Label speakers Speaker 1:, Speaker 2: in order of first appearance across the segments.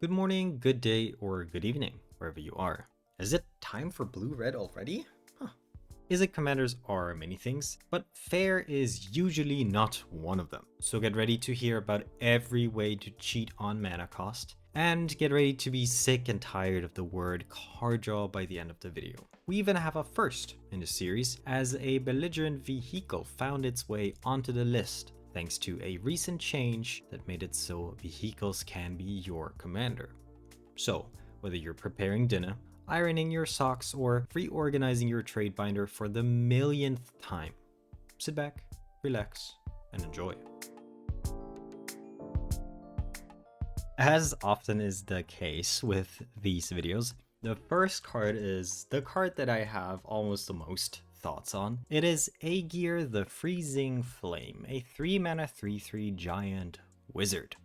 Speaker 1: Good morning, good day, or good evening, wherever you are. Is it time for Blue Red already? Huh. Izzet commanders are many things, but fair is usually not one of them. So get ready to hear about every way to cheat on mana cost, and get ready to be sick and tired of the word card draw by the end of the video. We even have a first in the series, as a belligerent vehicle found its way onto the list thanks to a recent change that made it so vehicles can be your commander. So, whether you're preparing dinner, ironing your socks, or reorganizing your trade binder for the millionth time, sit back, relax, and enjoy. As often is the case with these videos, the first card is the card that I have almost the most thoughts on. It is Aegir the Freezing Flame, a 3-mana 3/3 giant wizard.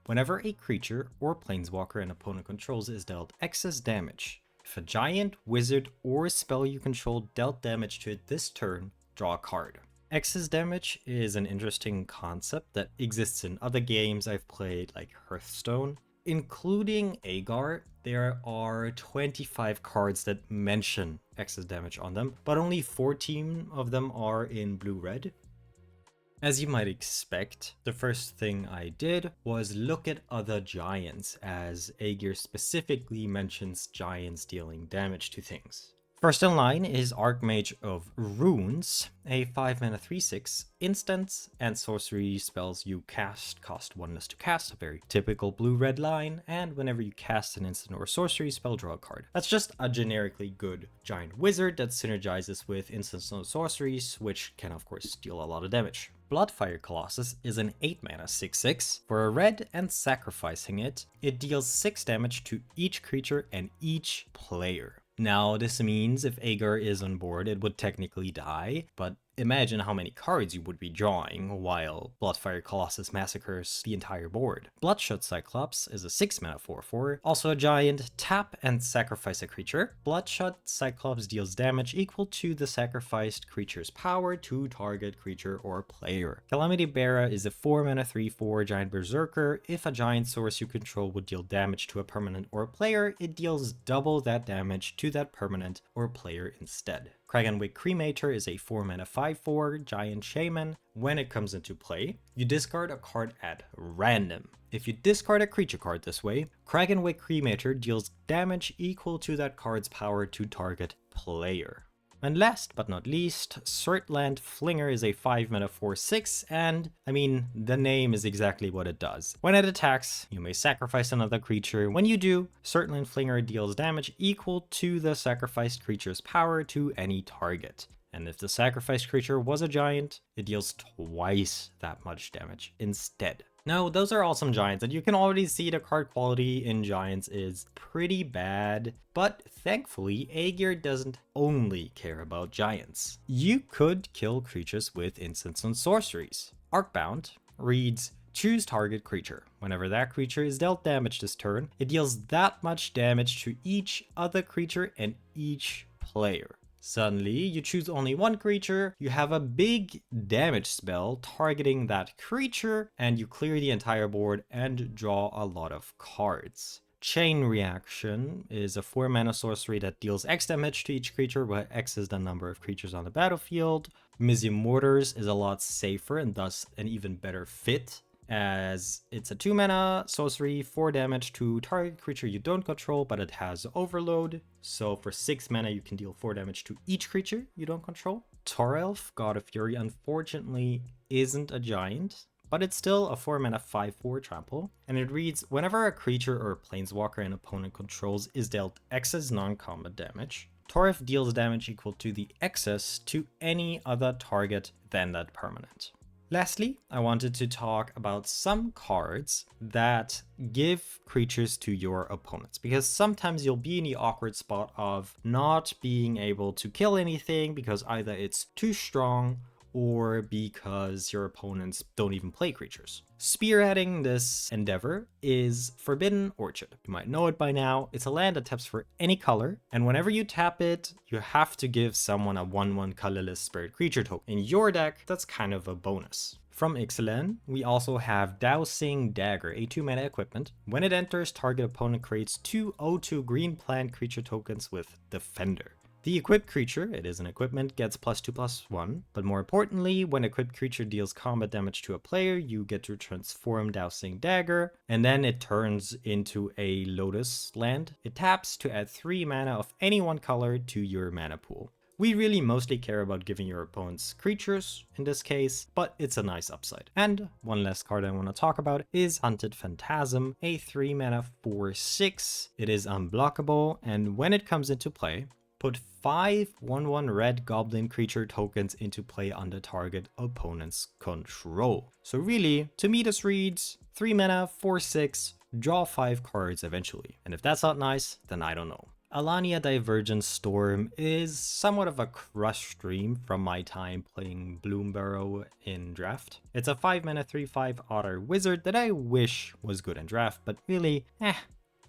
Speaker 1: Whenever a creature or planeswalker an opponent controls is dealt excess damage, if a giant, wizard, or spell you control dealt damage to it this turn, draw a card. Excess damage is an interesting concept that exists in other games I've played like Hearthstone. Including Agar, there are 25 cards that mention excess damage on them, but only 14 of them are in blue-red. As you might expect, the first thing I did was look at other giants, as Aegir specifically mentions giants dealing damage to things. First in line is Archmage of Runes, a 5-mana 3/6 instants and sorcery spells you cast cost 1 less to cast, a very typical blue-red line, and whenever you cast an instant or sorcery spell, draw a card. That's just a generically good giant wizard that synergizes with instants and sorceries, which can of course deal a lot of damage. Bloodfire Colossus is an 8-mana 6/6. For a red and sacrificing it, it deals 6 damage to each creature and each player. Now, this means if Agar is on board, it would technically die, but imagine how many cards you would be drawing while Bloodfire Colossus massacres the entire board. Bloodshot Cyclops is a 6-mana 4/4, also a giant. Tap and sacrifice a creature. Bloodshot Cyclops deals damage equal to the sacrificed creature's power to target creature or player. Calamity Bearer is a 4-mana 3/4 giant berserker. If a giant source you control would deal damage to a permanent or player, it deals double that damage to that permanent or player instead. Kragenwick Cremator is a 4-mana 5/4 giant shaman. When it comes into play, you discard a card at random. If you discard a creature card this way, Kragenwick Cremator deals damage equal to that card's power to target player. And last but not least, Surtland Flinger is a 5-mana 4/6, and I mean, the name is exactly what it does. When it attacks, you may sacrifice another creature. When you do, Surtland Flinger deals damage equal to the sacrificed creature's power to any target. And if the sacrificed creature was a giant, it deals twice that much damage instead. Now, those are all some giants, and you can already see the card quality in giants is pretty bad, but thankfully, Aegir doesn't only care about giants. You could kill creatures with instants and sorceries. Arcbound reads, choose target creature. Whenever that creature is dealt damage this turn, it deals that much damage to each other creature and each player. Suddenly, you choose only one creature, you have a big damage spell targeting that creature, and you clear the entire board and draw a lot of cards. Chain Reaction is a 4-mana sorcery that deals X damage to each creature, where X is the number of creatures on the battlefield. Mizzy Mortars is a lot safer and thus an even better fit, as it's a 2-mana sorcery, 4 damage to target creature you don't control, but it has overload. So for 6 mana, you can deal 4 damage to each creature you don't control. Torelf, God of Fury, unfortunately isn't a giant, but it's still a 4-mana 5/4 trample, and it reads, whenever a creature or planeswalker an opponent controls is dealt excess non-combat damage, Torelf deals damage equal to the excess to any other target than that permanent. Lastly, I wanted to talk about some cards that give creatures to your opponents, because sometimes you'll be in the awkward spot of not being able to kill anything because either it's too strong or because your opponents don't even play creatures. Spearheading this endeavor is Forbidden Orchard. You might know it by now. It's a land that taps for any color, and whenever you tap it, you have to give someone a 1/1 colorless spirit creature token. In your deck, that's kind of a bonus. From Ixalan, we also have Dowsing Dagger, a 2-mana equipment. When it enters, target opponent creates 2 0/2 green plant creature tokens with Defender. The equipped creature, it is an equipment, gets +2/+1, but more importantly, when equipped creature deals combat damage to a player, you get to transform Dowsing Dagger, and then it turns into a Lotus land. It taps to add 3 mana of any one color to your mana pool. We really mostly care about giving your opponents creatures in this case, but it's a nice upside. And one last card I want to talk about is Hunted Phantasm, a 3 mana 4/6. It is unblockable, and when it comes into play, put 5 1/1 red goblin creature tokens into play under target opponent's control. So really, to me this reads 3 mana 4/6, draw 5 cards eventually. And if that's not nice, then I don't know. Alania Divergent Storm is somewhat of a crushed dream from my time playing Bloomburrow in Draft. It's a 5 mana 3/5 otter wizard that I wish was good in Draft, but really,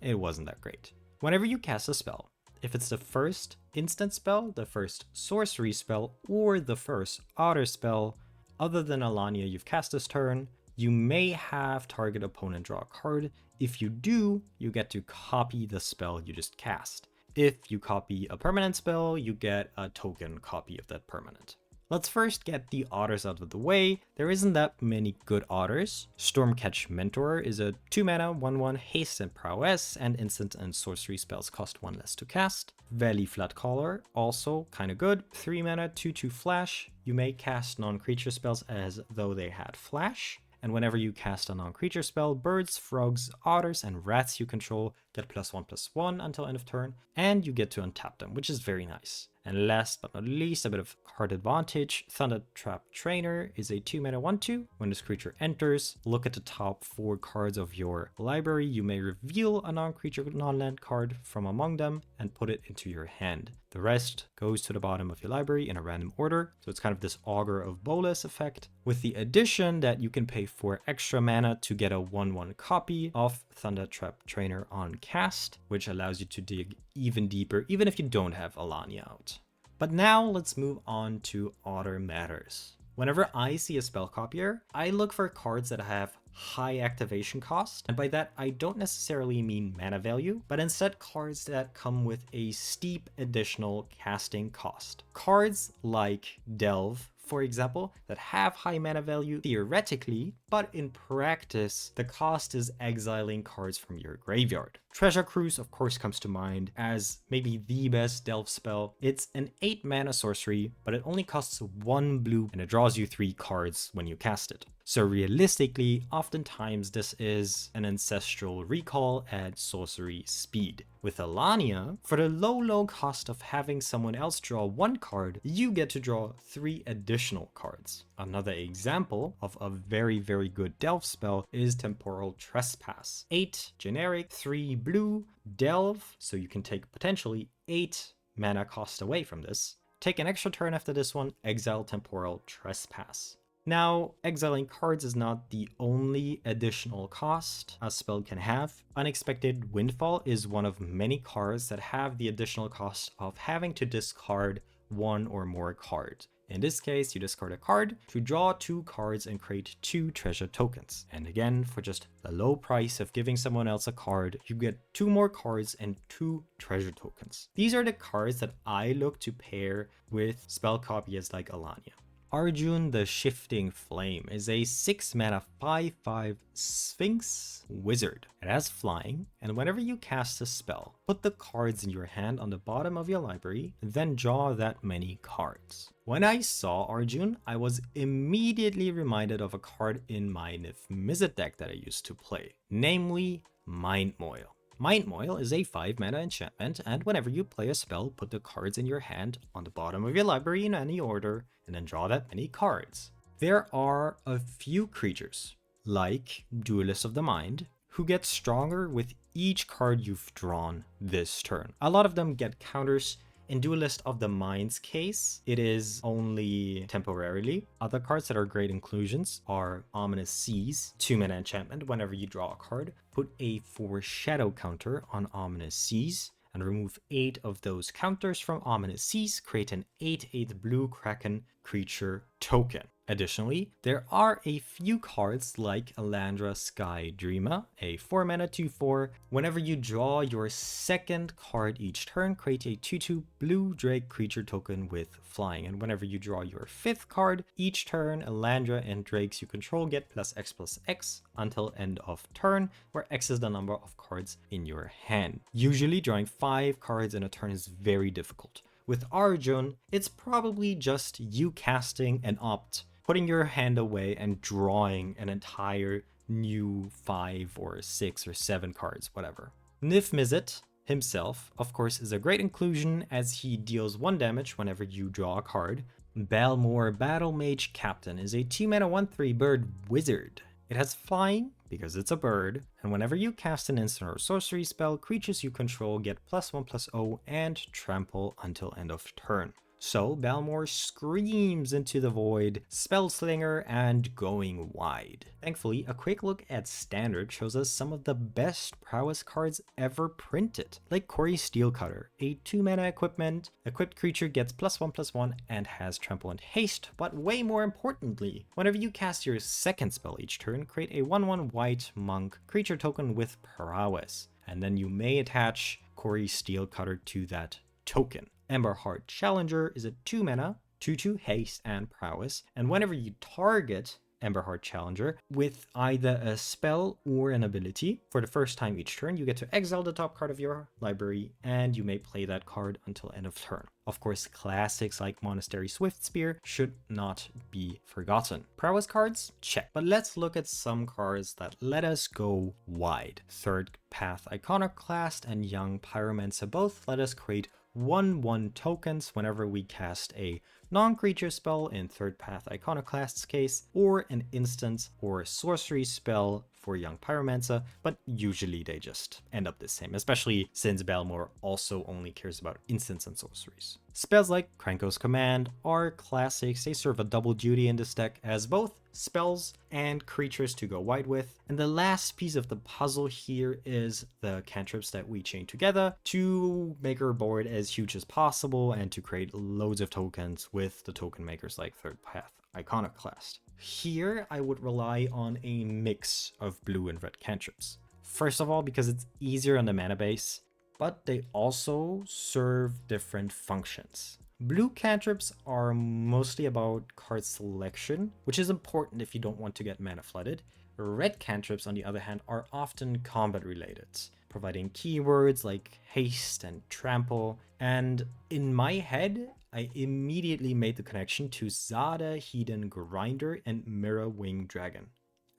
Speaker 1: it wasn't that great. Whenever you cast a spell, if it's the first instant spell, the first sorcery spell, or the first otter spell other than Alania you've cast this turn, you may have target opponent draw a card. If you do, you get to copy the spell you just cast. If you copy a permanent spell, you get a token copy of that permanent. Let's first get the otters out of the way. There isn't that many good otters. Stormcatch Mentor is a 2 mana 1/1 haste and prowess, and instant and sorcery spells cost 1 less to cast. Valley Flatcaller, also kinda good. 3 mana 2/2 flash. You may cast non-creature spells as though they had flash. And whenever you cast a non-creature spell, birds, frogs, otters, and rats you control get +1/+1 until end of turn, and you get to untap them, which is very nice. And last but not least, a bit of card advantage, Thundertrap Trainer is a 2 mana 1/2. When this creature enters, look at the top 4 cards of your library. You may reveal a non-creature non-land card from among them and put it into your hand. The rest goes to the bottom of your library in a random order, so it's kind of this Augur of Bolas effect, with the addition that you can pay 4 extra mana to get a 1/1 copy of Thundertrap Trainer on cast, which allows you to dig even deeper, even if you don't have Alania out. But now let's move on to Otter Matters. Whenever I see a spell copier, I look for cards that have high activation cost, and by that I don't necessarily mean mana value, but instead cards that come with a steep additional casting cost. Cards like Delve, for example, that have high mana value theoretically, but in practice, the cost is exiling cards from your graveyard. Treasure Cruise, of course, comes to mind as maybe the best Delve spell. It's an 8 mana sorcery, but it only costs 1 blue and it draws you 3 cards when you cast it. So realistically, oftentimes this is an ancestral recall at sorcery speed. With Alania, for the low cost of having someone else draw 1 card, you get to draw 3 additional cards. Another example of a very good Delve spell is Temporal Trespass. 8 generic, 3 blue, Delve, so you can take potentially 8 mana cost away from this. Take an extra turn after this one, exile Temporal Trespass. Now, exiling cards is not the only additional cost a spell can have. Unexpected Windfall is one of many cards that have the additional cost of having to discard 1 or more cards. In this case, you discard a card to draw 2 cards and create 2 treasure tokens. And again, for just the low price of giving someone else a card, you get 2 more cards and 2 treasure tokens. These are the cards that I look to pair with spell copiers like Alania. Arjun the Shifting Flame is a 6 mana 5/5 Sphinx wizard. It has flying, and whenever you cast a spell, put the cards in your hand on the bottom of your library, then draw that many cards. When I saw Arjun, I was immediately reminded of a card in my Nif Mizzet deck that I used to play, namely Mind Moil. Mind Moil is a 5 mana enchantment, and whenever you play a spell, put the cards in your hand on the bottom of your library in any order, and then draw that many cards. There are a few creatures, like Duelist of the Mind, who get stronger with each card you've drawn this turn. A lot of them get counters. In Duelist of the Mind's case, it is only temporarily. Other cards that are great inclusions are Ominous Seas, 2 mana enchantment. Whenever you draw a card, put a Foreshadow counter on Ominous Seas and remove 8 of those counters from Ominous Seas. Create an 8/8 blue Kraken creature token. Additionally, there are a few cards like Elandra Sky Dreamer, a 4 mana 2/4. Whenever you draw your second card each turn, create a 2/2 blue Drake creature token with flying. And whenever you draw your fifth card each turn, Elandra and Drakes you control get +X/+X until end of turn, where X is the number of cards in your hand. Usually drawing 5 cards in a turn is very difficult. With Arjun, it's probably just you casting an opt, putting your hand away and drawing an entire new 5 or 6 or 7 cards, whatever. Nif Mizzet himself, of course, is a great inclusion as he deals 1 damage whenever you draw a card. Balmor Battle Mage Captain is a 2 mana 1/3 bird wizard. It has flying because it's a bird, and whenever you cast an instant or sorcery spell, creatures you control get +1/+0 and trample until end of turn. So Balmor screams into the void, Spellslinger, and going wide. Thankfully, a quick look at Standard shows us some of the best prowess cards ever printed, like Kori Steelcutter, a 2 mana equipment. Equipped creature gets +1/+1 and has trample and haste, but way more importantly, whenever you cast your second spell each turn, create a 1/1 white monk creature token with prowess, and then you may attach Kori Steelcutter to that token. Emberheart Challenger is a 2 mana, 2/2 haste and prowess, and whenever you target Emberheart Challenger with either a spell or an ability, for the first time each turn, you get to exile the top card of your library, and you may play that card until end of turn. Of course, classics like Monastery Swiftspear should not be forgotten. Prowess cards? Check. But let's look at some cards that let us go wide. Third Path Iconoclast and Young Pyromancer both let us create 1/1 tokens whenever we cast a non-creature spell in Third Path Iconoclast's case, or an instant or sorcery spell for Young Pyromancer, but usually they just end up the same, especially since Balmor also only cares about instants and sorceries. Spells like Krenko's Command are classics. They serve a double duty in this deck as both spells and creatures to go wide with. And the last piece of the puzzle here is the cantrips that we chain together to make our board as huge as possible and to create loads of tokens with the token makers like Third Path Iconoclast. Here I would rely on a mix of blue and red cantrips. First of all, because it's easier on the mana base, but they also serve different functions. Blue cantrips are mostly about card selection, which is important if you don't want to get mana flooded. Red cantrips, on the other hand, are often combat related, providing keywords like haste and trample. And in my head, I immediately made the connection to Zada Hedon Grinder and Mirror Wing Dragon.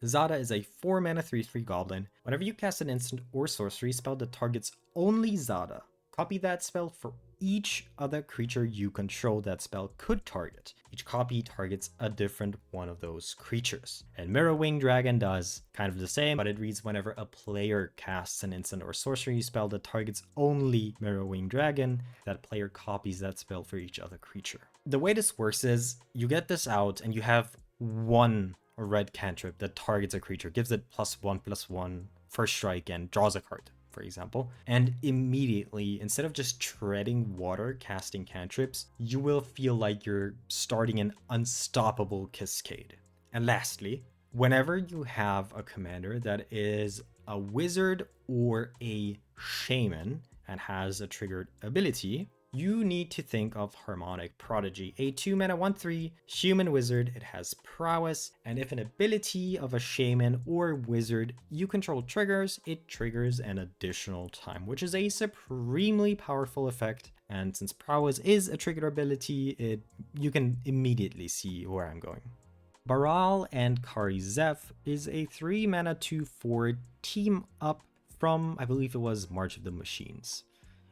Speaker 1: Zada is a 4 mana 3/3 goblin. Whenever you cast an instant or sorcery spell that targets only Zada, copy that spell for each other creature you control that spell could target. Each copy targets a different one of those creatures. And Mirror Wing Dragon does kind of the same, but it reads whenever a player casts an instant or sorcery spell that targets only Mirror Wing Dragon, that player copies that spell for each other creature. The way this works is you get this out and you have one red cantrip that targets a creature, gives it +1/+1 first strike and draws a card, for example, and immediately, instead of just treading water casting cantrips, you will feel like you're starting an unstoppable cascade. And lastly, whenever you have a commander that is a wizard or a shaman and has a triggered ability, you need to think of Harmonic Prodigy, a 2 mana 1/3 human wizard. It has prowess, and if an ability of a shaman or wizard you control triggers, it triggers an additional time, which is a supremely powerful effect. And since prowess is a triggered ability, you can immediately see where I'm going. Baral and Kari Zeph is a 3 mana 2/4 team up from, I believe it was March of the Machines.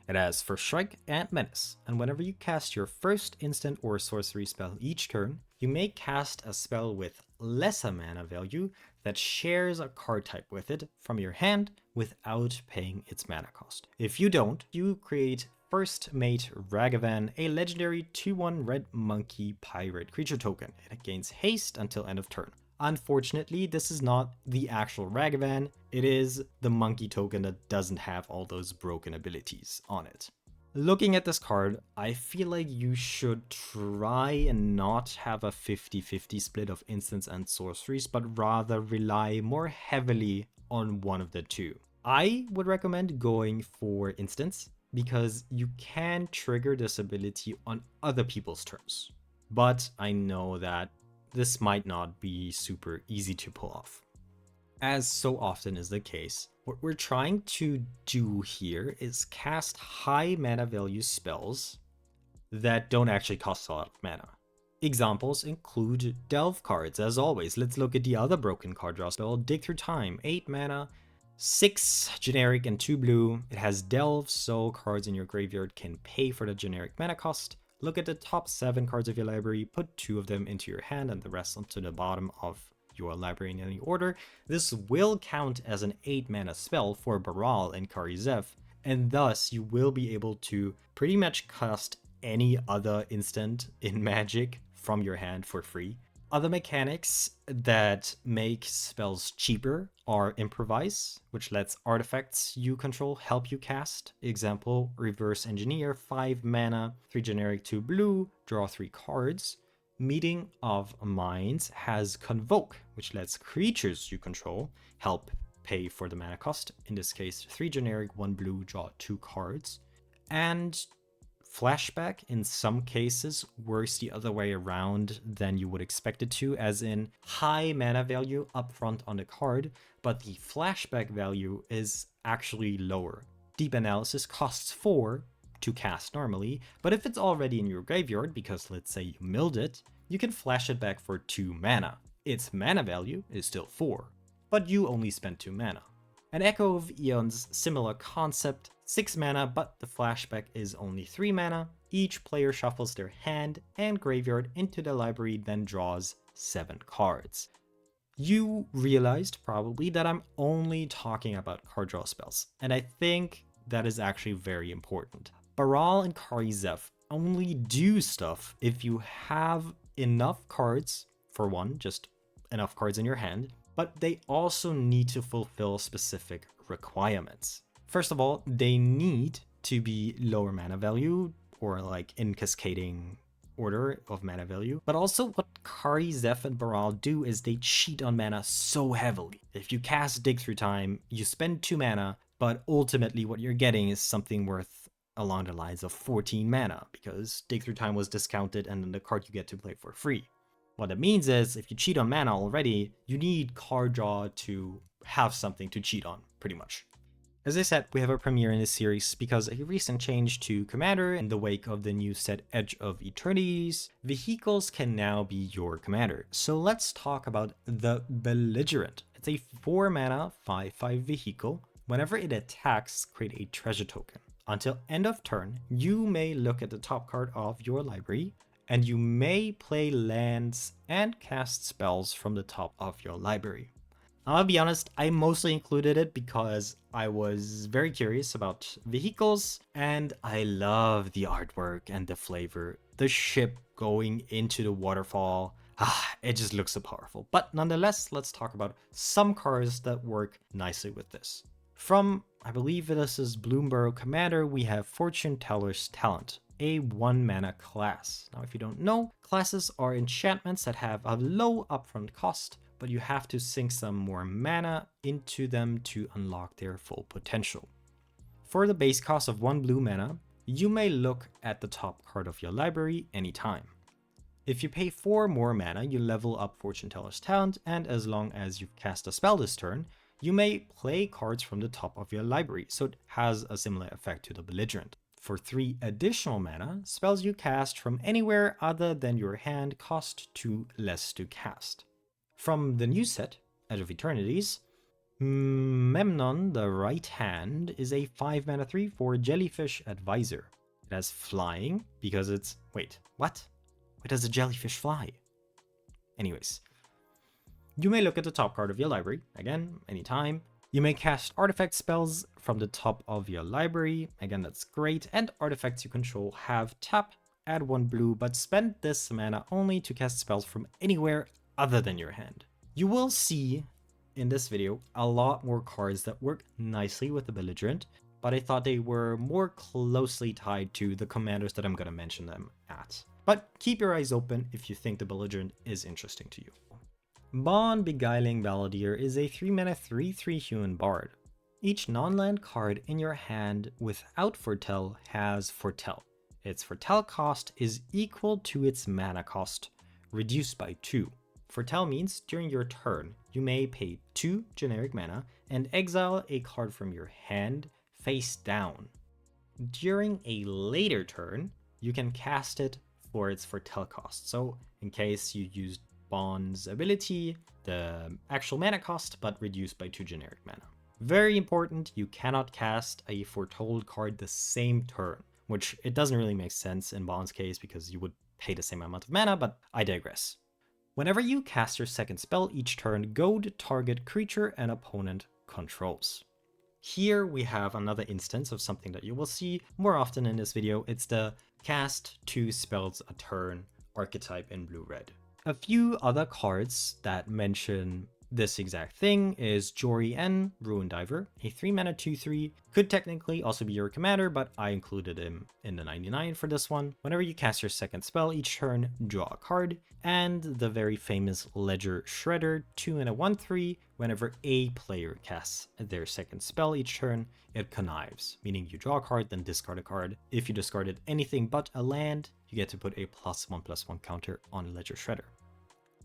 Speaker 1: It has First Strike and Menace, and whenever you cast your first instant or sorcery spell each turn, you may cast a spell with lesser mana value that shares a card type with it from your hand without paying its mana cost. If you don't, you create First Mate Ragavan, a legendary 2/1 red monkey pirate creature token. It gains haste until end of turn. Unfortunately, this is not the actual Ragavan, it is the monkey token that doesn't have all those broken abilities on it. Looking at this card, I feel like you should try and not have a 50-50 split of instants and sorceries, but rather rely more heavily on one of the two. I would recommend going for instants because you can trigger this ability on other people's turns. But I know that this might not be super easy to pull off. As so often is the case, what we're trying to do here is cast high mana value spells that don't actually cost a lot of mana. Examples include Delve cards, as always. Let's look at the other broken card draw spell, Dig Through Time, 8 mana, 6 generic and 2 blue. It has Delve, so cards in your graveyard can pay for the generic mana cost. Look at the top 7 cards of your library, put 2 of them into your hand and the rest onto the bottom of your library in any order. This will count as an 8 mana spell for Baral and Kari-Zev, and thus you will be able to pretty much cast any other instant in Magic from your hand for free. Other mechanics that make spells cheaper are Improvise, which lets artifacts you control help you cast. Example, Reverse Engineer, 5 mana, 3 generic, 2 blue, draw 3 cards. Meeting of Minds has Convoke, which lets creatures you control help pay for the mana cost. In this case, 3 generic, 1 blue, draw 2 cards. And Flashback in some cases works the other way around than you would expect it to, as in high mana value upfront on the card, but the flashback value is actually lower. Deep Analysis costs 4 to cast normally, but if it's already in your graveyard, because let's say you milled it, you can flash it back for 2 mana. Its mana value is still 4, but you only spent 2 mana. An Echo of Eon's similar concept, 6 mana, but the flashback is only 3 mana. Each player shuffles their hand and graveyard into the library, then draws 7 cards. You realized probably that I'm only talking about card draw spells, and I think that is actually very important. Baral and Kari-Zev only do stuff if you have enough cards, for one, just enough cards in your hand, but they also need to fulfill specific requirements. First of all, they need to be lower mana value, or like in cascading order of mana value. But also what Kari-Zev and Baral do is they cheat on mana so heavily. If you cast Dig Through Time, you spend 2 mana, but ultimately what you're getting is something worth along the lines of 14 mana, because Dig Through Time was discounted and then the card you get to play for free. What that means is, if you cheat on mana already, you need card draw to have something to cheat on, pretty much. As I said, we have a premiere in this series because a recent change to Commander in the wake of the new set Edge of Eternities. Vehicles can now be your commander. So let's talk about the Belligerent. It's a 4 mana 5/5 vehicle. Whenever it attacks, create a treasure token. Until end of turn, you may look at the top card of your library, and you may play lands and cast spells from the top of your library. I'll be honest, I mostly included it because I was very curious about vehicles, and I love the artwork and the flavor. The ship going into the waterfall, it just looks so powerful. But nonetheless, let's talk about some cards that work nicely with this. From, I believe this is Bloomburrow Commander, we have Fortune Teller's Talent, a 1 mana class. Now, if you don't know, classes are enchantments that have a low upfront cost, but you have to sink some more mana into them to unlock their full potential. For the base cost of 1 blue mana, you may look at the top card of your library anytime. If you pay 4 more mana, you level up Fortune Teller's Talent, and as long as you've cast a spell this turn, you may play cards from the top of your library, so it has a similar effect to the Belligerent. For 3 additional mana, spells you cast from anywhere other than your hand cost 2 less to cast. From the new set, Edge of Eternities, Memnon the Right Hand is a 5 mana 3/4 Jellyfish Advisor. It has flying because it's... Wait, what? Why does a jellyfish fly? Anyways, you may look at the top card of your library, again, anytime. You may cast artifact spells from the top of your library, again that's great, and artifacts you control have tap, add 1 blue, but spend this mana only to cast spells from anywhere other than your hand. You will see in this video a lot more cards that work nicely with the Belligerent, but I thought they were more closely tied to the commanders that I'm going to mention them at. But keep your eyes open if you think the Belligerent is interesting to you. Bon Beguiling Balladeer is a 3-mana 3/3 human bard. Each non-land card in your hand without Foretell has Foretell. Its Foretell cost is equal to its mana cost, reduced by 2. Foretell means during your turn, you may pay 2 generic mana and exile a card from your hand face down. During a later turn, you can cast it for its Foretell cost. So in case you used Bon's ability, the actual mana cost, but reduced by 2 generic mana. Very important, you cannot cast a Foretold card the same turn, which it doesn't really make sense in Bon's case because you would pay the same amount of mana, but I digress. Whenever you cast your second spell each turn, goad target creature and opponent controls. Here we have another instance of something that you will see more often in this video. It's the cast 2 spells a turn archetype in blue-red. A few other cards that mention this exact thing is Jori En, Ruin Diver, a 3-mana 2/3, could technically also be your commander, but I included him in the 99 for this one. Whenever you cast your second spell each turn, draw a card, and the very famous Ledger Shredder, 2 and a 1/3, whenever a player casts their second spell each turn, it connives, meaning you draw a card, then discard a card. If you discarded anything but a land, you get to put a +1/+1 counter on Ledger Shredder.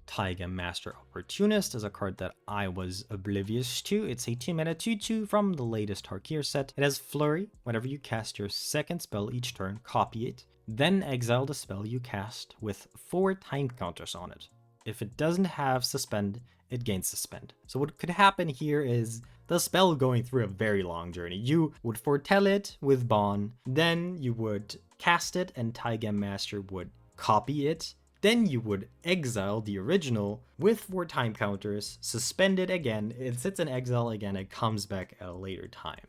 Speaker 1: Taiga Master Opportunist is a card that I was oblivious to. It's a 2-mana 2/2 from the latest Tarkir set. It has Flurry. Whenever you cast your second spell each turn, copy it. Then exile the spell you cast with 4 time counters on it. If it doesn't have Suspend, it gains Suspend. So what could happen here is the spell going through a very long journey. You would foretell it with Bon, then you would cast it and Taiga Master would copy it. Then you would exile the original with 4 time counters, suspend it again, it sits in exile again, it comes back at a later time.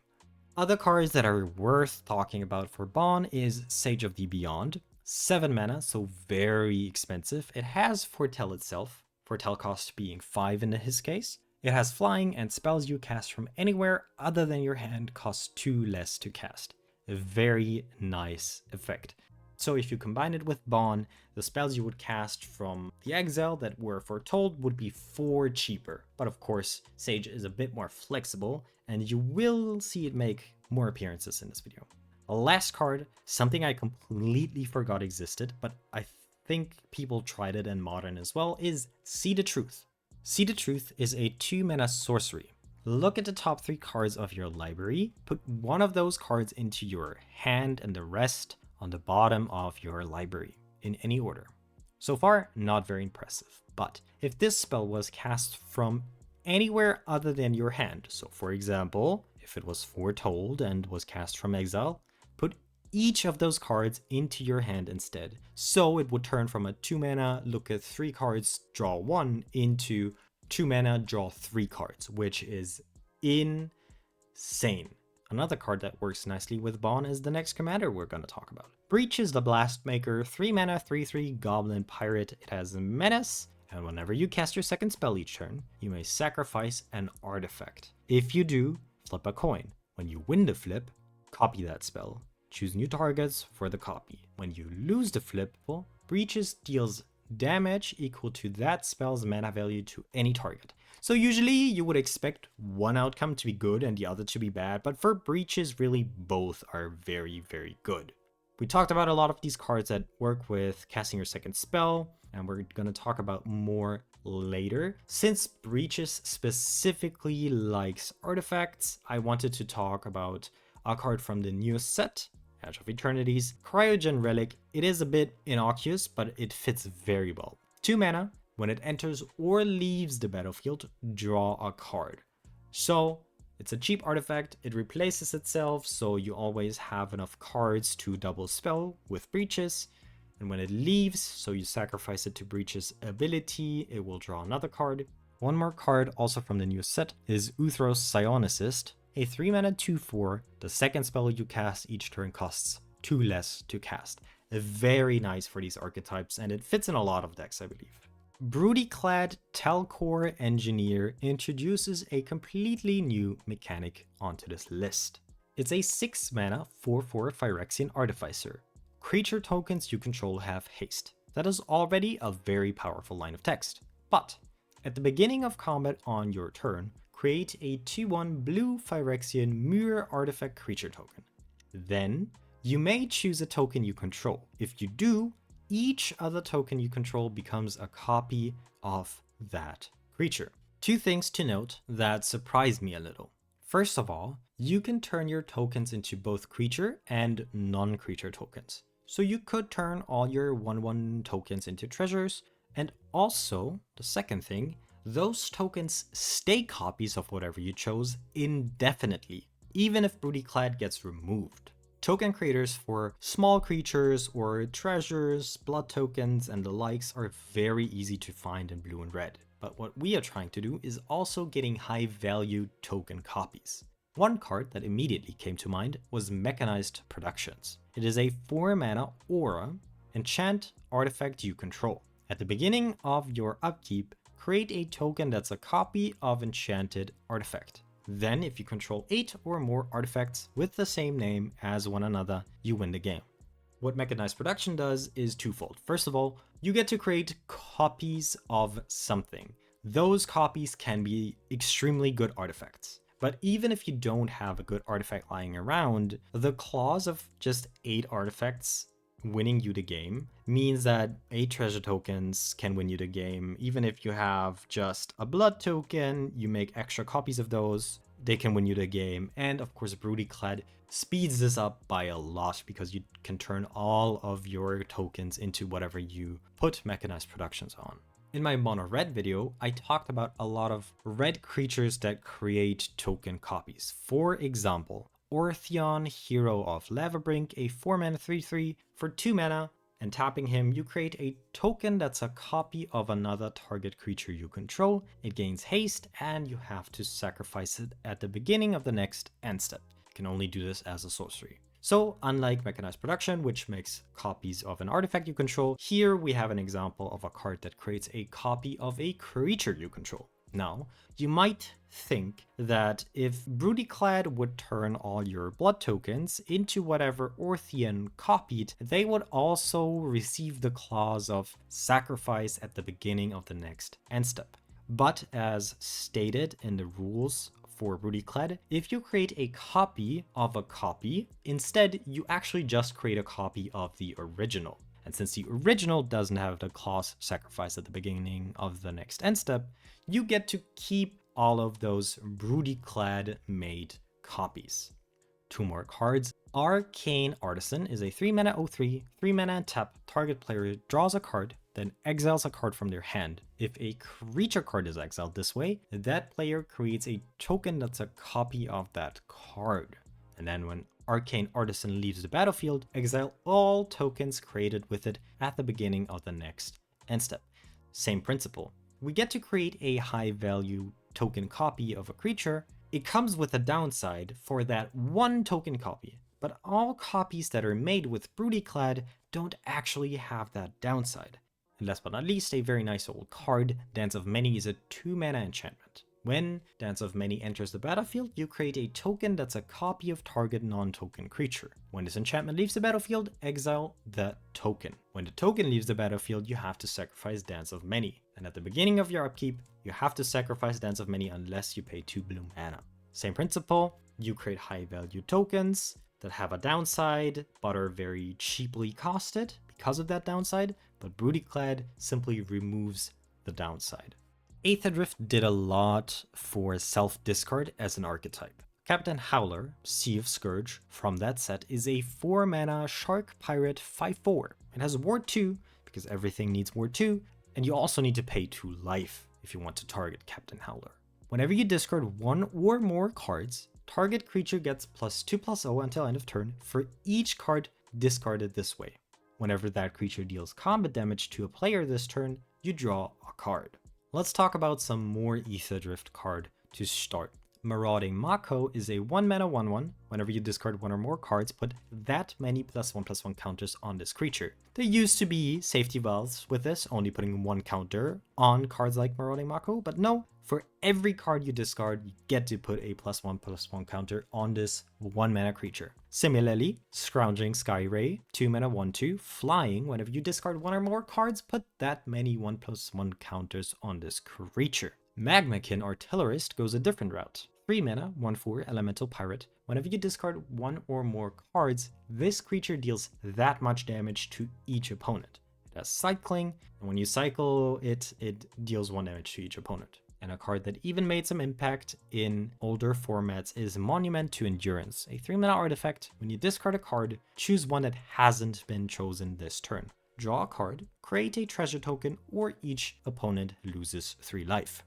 Speaker 1: Other cards that are worth talking about for Bon is Sage of the Beyond. 7 mana, so very expensive. It has Foretell itself, Foretell cost being 5 in his case. It has Flying, and spells you cast from anywhere other than your hand cost 2 less to cast. A very nice effect. So if you combine it with Bon, the spells you would cast from the exile that were foretold would be 4 cheaper. But of course, Sage is a bit more flexible, and you will see it make more appearances in this video. The last card, something I completely forgot existed, but I think people tried it in Modern as well, is See the Truth. See the Truth is a 2-mana sorcery. Look at the top 3 cards of your library, put one of those cards into your hand and the rest on the bottom of your library, in any order. So far, not very impressive, but if this spell was cast from anywhere other than your hand, so for example, if it was foretold and was cast from exile, put each of those cards into your hand instead. So it would turn from a 2-mana, look at 3 cards, draw 1, into 2 mana, draw 3 cards, which is insane. Another card that works nicely with Bon is the next commander we're going to talk about. Breach is the Blastmaker, 3 mana 3/3 Goblin Pirate. It has Menace, and whenever you cast your second spell each turn, you may sacrifice an artifact. If you do, flip a coin. When you win the flip, copy that spell. Choose new targets for the copy. When you lose the flip, Breaches deals damage equal to that spell's mana value to any target. So usually you would expect one outcome to be good and the other to be bad, but for Breaches, really both are very, very good. We talked about a lot of these cards that work with casting your second spell, and we're going to talk about more later. Since Breaches specifically likes artifacts, I wanted to talk about a card from the newest set, Edge of Eternities, Cryogen Relic. It is a bit innocuous, but it fits very well. 2 mana, when it enters or leaves the battlefield, draw a card. So it's a cheap artifact, it replaces itself, so you always have enough cards to double spell with Breaches. And when it leaves, so you sacrifice it to Breaches' ability, it will draw another card. One more card, also from the new set, is Uthros Psionicist, a 3 mana 2/4. The second spell you cast each turn costs 2 less to cast. Very nice for these archetypes, and it fits in a lot of decks, I believe. Broody-clad Telkor Engineer introduces a completely new mechanic onto this list. It's a 6 mana 4/4 Phyrexian Artificer. Creature tokens you control have haste. That is already a very powerful line of text. But at the beginning of combat on your turn, create a 2/1 blue Phyrexian Mirror Artifact creature token. Then, you may choose a token you control. If you do, each other token you control becomes a copy of that creature. Two things to note that surprised me a little. First of all, you can turn your tokens into both creature and non-creature tokens. So you could turn all your 1/1 tokens into treasures, and also, the second thing, those tokens stay copies of whatever you chose indefinitely, even if Broodiclad gets removed. Token creators for small creatures or treasures, blood tokens, and the likes are very easy to find in blue and red. But what we are trying to do is also getting high value token copies. One card that immediately came to mind was Mechanized Productions. It is a 4 mana aura, enchant artifact you control. At the beginning of your upkeep, create a token that's a copy of enchanted artifact. Then, if you control 8 or more artifacts with the same name as one another, you win the game. What Mechanized Production does is twofold. First of all, you get to create copies of something. Those copies can be extremely good artifacts. But even if you don't have a good artifact lying around, the clause of just 8 artifacts winning you the game means that 8 treasure tokens can win you the game. Even if you have just a blood token, you make extra copies of those, they can win you the game. And of course, Broodiclad speeds this up by a lot because you can turn all of your tokens into whatever you put Mechanized Productions on. In my Mono Red video, I talked about a lot of red creatures that create token copies. For example, Orthion, Hero of Lavabrink, a 4 mana 3/3 for 2 mana, and tapping him, you create a token that's a copy of another target creature you control. It gains haste, and you have to sacrifice it at the beginning of the next end step. You can only do this as a sorcery. So, unlike Mechanized Production, which makes copies of an artifact you control, here we have an example of a card that creates a copy of a creature you control. Now, you might think that if Broodiclad would turn all your blood tokens into whatever Orthion copied, they would also receive the clause of sacrifice at the beginning of the next end step. But as stated in the rules for Broodiclad, if you create a copy of a copy, instead you actually just create a copy of the original. And since the original doesn't have the clause sacrifice at the beginning of the next end step, you get to keep all of those Broodiclad made copies. 2 more cards. Arcane Artisan is a 3 mana 03, 3 mana tap, target player draws a card, then exiles a card from their hand. If a creature card is exiled this way, that player creates a token that's a copy of that card. And then when Arcane Artisan leaves the battlefield, exile all tokens created with it at the beginning of the next end step. Same principle. We get to create a high value token copy of a creature. It comes with a downside for that one token copy, but all copies that are made with Broodiclad don't actually have that downside. And last but not least, a very nice old card, Dance of Many is a 2 mana enchantment. When Dance of Many enters the battlefield, you create a token that's a copy of target non-token creature. When this enchantment leaves the battlefield, exile the token. When the token leaves the battlefield, you have to sacrifice Dance of Many. And at the beginning of your upkeep, you have to sacrifice Dance of Many unless you pay 2 blue mana. Same principle, you create high value tokens that have a downside, but are very cheaply costed because of that downside, but Broodiclad simply removes the downside. Aetherdrift did a lot for self-discard as an archetype. Captain Howler, Sea of Scourge, from that set is a 4 mana Shark Pirate 5/4. It has Ward 2, because everything needs Ward 2, and you also need to pay 2 life if you want to target Captain Howler. Whenever you discard 1 or more cards, target creature gets +2/+0 until end of turn for each card discarded this way. Whenever that creature deals combat damage to a player this turn, you draw a card. Let's talk about some more Aetherdrift card to start. Marauding Mako is a 1 mana 1/1. Whenever you discard one or more cards, put that many +1/+1 counters on this creature. There used to be safety valves with this, only putting one counter on cards like Marauding Mako, but no, for every card you discard, you get to put a +1/+1 counter on this 1 mana creature. Similarly, Scrounging Skyray, 2 mana 1/2, flying. Whenever you discard one or more cards, put that many 1/+1 counters on this creature. Magmakin Artillerist goes a different route. 3 mana, 1/4, Elemental Pirate. Whenever you discard one or more cards, this creature deals that much damage to each opponent. It has cycling, and when you cycle it, it deals 1 damage to each opponent. And a card that even made some impact in older formats is Monument to Endurance, a 3 mana artifact. When you discard a card, choose one that hasn't been chosen this turn. Draw a card, create a treasure token, or each opponent loses 3 life.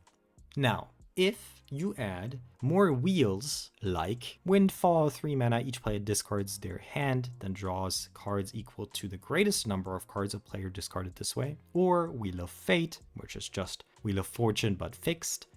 Speaker 1: Now, if you add more wheels like Windfall, 3 mana, each player discards their hand, then draws cards equal to the greatest number of cards a player discarded this way, or Wheel of Fate, which is just Wheel of Fortune but fixed,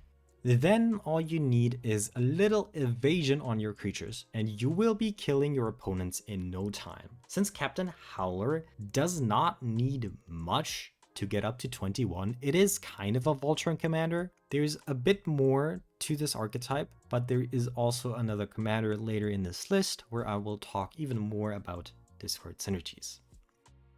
Speaker 1: then all you need is a little evasion on your creatures, and you will be killing your opponents in no time. Since Captain Howler does not need much to get up to 21, it is kind of a Voltron commander. There's a bit more to this archetype, but there is also another commander later in this list where I will talk even more about discard synergies.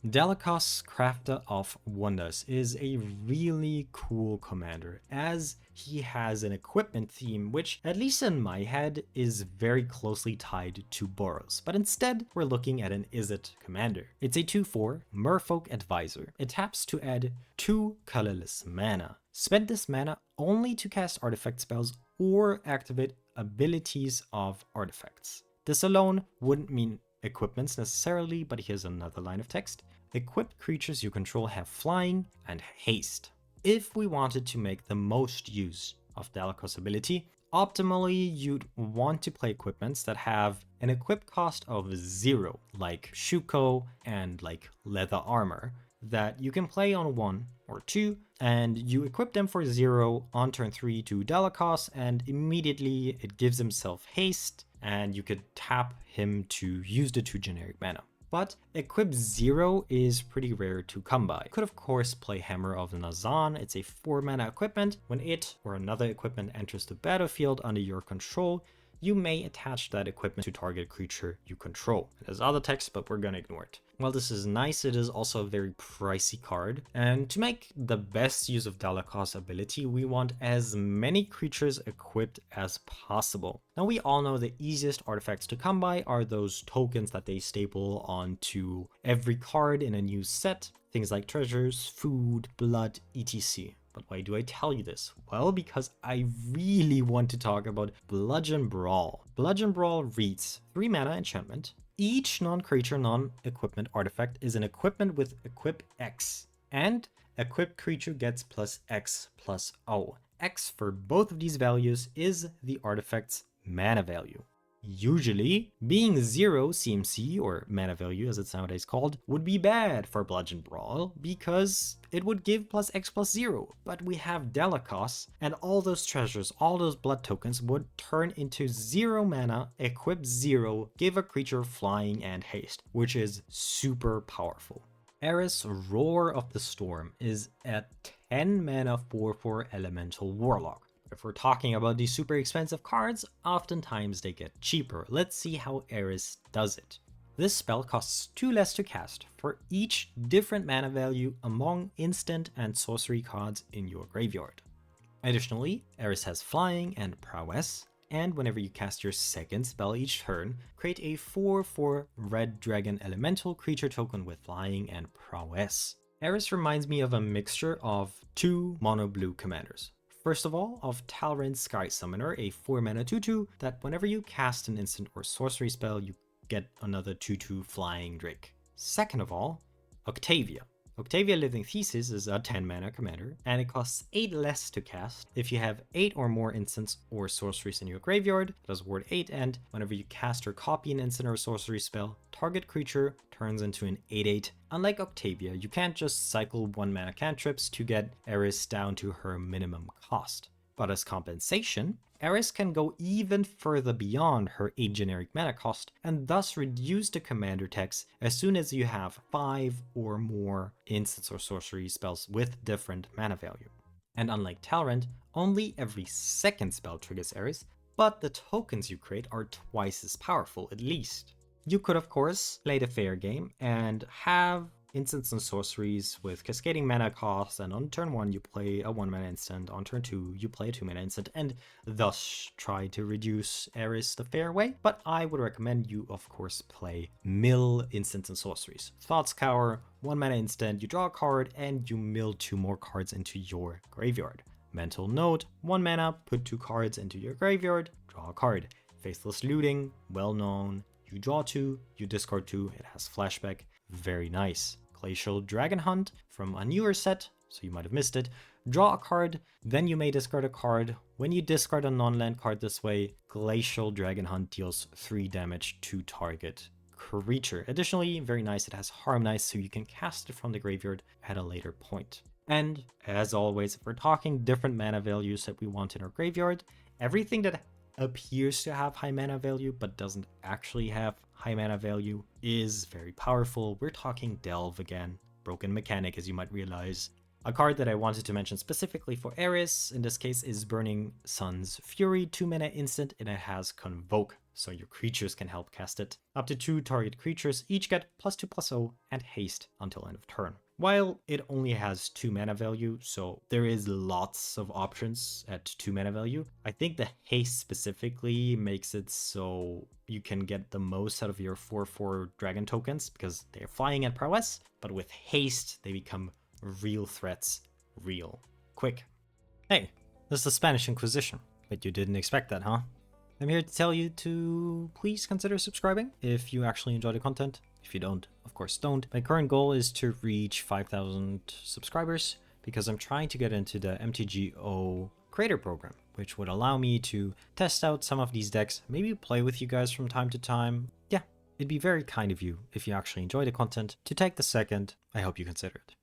Speaker 1: Dalakas, Crafter of Wonders, is a really cool commander, as he has an equipment theme which, at least in my head, is very closely tied to Boros, but instead we're looking at an Izzet commander. It's a 2/4 Merfolk Advisor. It taps to add 2 colorless mana. Spend this mana only to cast artifact spells or activate abilities of artifacts. This alone wouldn't mean equipments necessarily, but here's another line of text. Equipped creatures you control have flying and haste. If we wanted to make the most use of Dalakas' ability, optimally you'd want to play equipments that have an equip cost of 0, like Shuko and like leather armor, that you can play on 1 or 2, and you equip them for 0 on turn 3 to Dalakas, and immediately it gives himself haste, and you could tap him to use the 2 generic mana. But equip 0 is pretty rare to come by. You could of course play Hammer of Nazan. It's a 4 mana equipment. When it or another equipment enters the battlefield under your control, you may attach that equipment to target creature you control. There's other text, but we're gonna ignore it. While this is nice, it is also a very pricey card, and to make the best use of Dalakas' ability, we want as many creatures equipped as possible. Now we all know the easiest artifacts to come by are those tokens that they staple onto every card in a new set, things like treasures, food, blood, etc. But why do I tell you this? Well, because I really want to talk about Bludgeon Brawl. Bludgeon Brawl reads 3 mana enchantment. Each non-creature, non-equipment artifact is an equipment with equip X, and equipped creature gets +X/+O. X for both of these values is the artifact's mana value. Usually, being 0 CMC, or mana value as it's nowadays called, would be bad for Bludgeon Brawl because it would give +X/+0. But we have Dalakas, and all those treasures, all those blood tokens would turn into 0 mana, equip 0, give a creature flying and haste, which is super powerful. Eris, Roar of the Storm, is a 10 mana 4/4 Elemental Warlock. If we're talking about these super expensive cards, oftentimes they get cheaper. Let's see how Eris does it. This spell costs 2 less to cast for each different mana value among instant and sorcery cards in your graveyard. Additionally, Eris has flying and prowess, and whenever you cast your second spell each turn, create a 4/4 red dragon elemental creature token with flying and prowess. Eris reminds me of a mixture of 2 mono blue commanders. First of all, of Talryn Sky Summoner, a 4 mana 2/2 that whenever you cast an instant or sorcery spell, you get another 2/2 flying drake. Second of all, Octavia. Octavia Living Thesis is a 10 mana commander, and it costs 8 less to cast if you have 8 or more instants or sorceries in your graveyard. It does ward 8, and whenever you cast or copy an instant or sorcery spell, target creature turns into an 8/8. Unlike Octavia, you can't just cycle 1 mana cantrips to get Eris down to her minimum cost. But as compensation, Eris can go even further beyond her 8 generic mana cost and thus reduce the commander text as soon as you have 5 or more instants or sorcery spells with different mana value. And unlike Talrand, only every second spell triggers Eris, but the tokens you create are twice as powerful at least. You could of course play the fair game and have instants and sorceries with cascading mana costs, and on turn 1 you play a 1 mana instant, on turn 2 you play a 2 mana instant, and thus try to reduce Eris the fair way. But I would recommend you of course play mill instants and sorceries. Thought Scour, 1 mana instant, you draw a card and you mill 2 more cards into your graveyard. Mental Note, 1 mana, put 2 cards into your graveyard, draw a card. Faithless Looting, well known, you draw 2, you discard 2, it has flashback, very nice. Glacial Dragon Hunt from a newer set, so you might have missed it. Draw a card, then you may discard a card. When you discard a non-land card this way, Glacial Dragon Hunt deals 3 damage to target creature. Additionally, very nice, it has Harmonize, so you can cast it from the graveyard at a later point. And as always, if we're talking different mana values that we want in our graveyard, everything that appears to have high mana value but doesn't actually have high mana value is very powerful. We're talking Delve again. Broken mechanic, as you might realize. A card that I wanted to mention specifically for Eris in this case is Burning Sun's Fury, 2 mana instant, and it has Convoke, so your creatures can help cast it. Up to 2 target creatures each get +2/+0 and haste until end of turn. While it only has 2 mana value, so there is lots of options at 2 mana value, I think the haste specifically makes it so you can get the most out of your 4/4 dragon tokens because they're flying at prowess, but with haste they become real threats real quick. Hey, this is the Spanish Inquisition. Bet you didn't expect that, huh? I'm here to tell you to please consider subscribing if you actually enjoy the content. If you don't, of course don't. My current goal is to reach 5,000 subscribers because I'm trying to get into the MTGO creator program, which would allow me to test out some of these decks, maybe play with you guys from time to time. Yeah, it'd be very kind of you if you actually enjoy the content to take the second. I hope you consider it.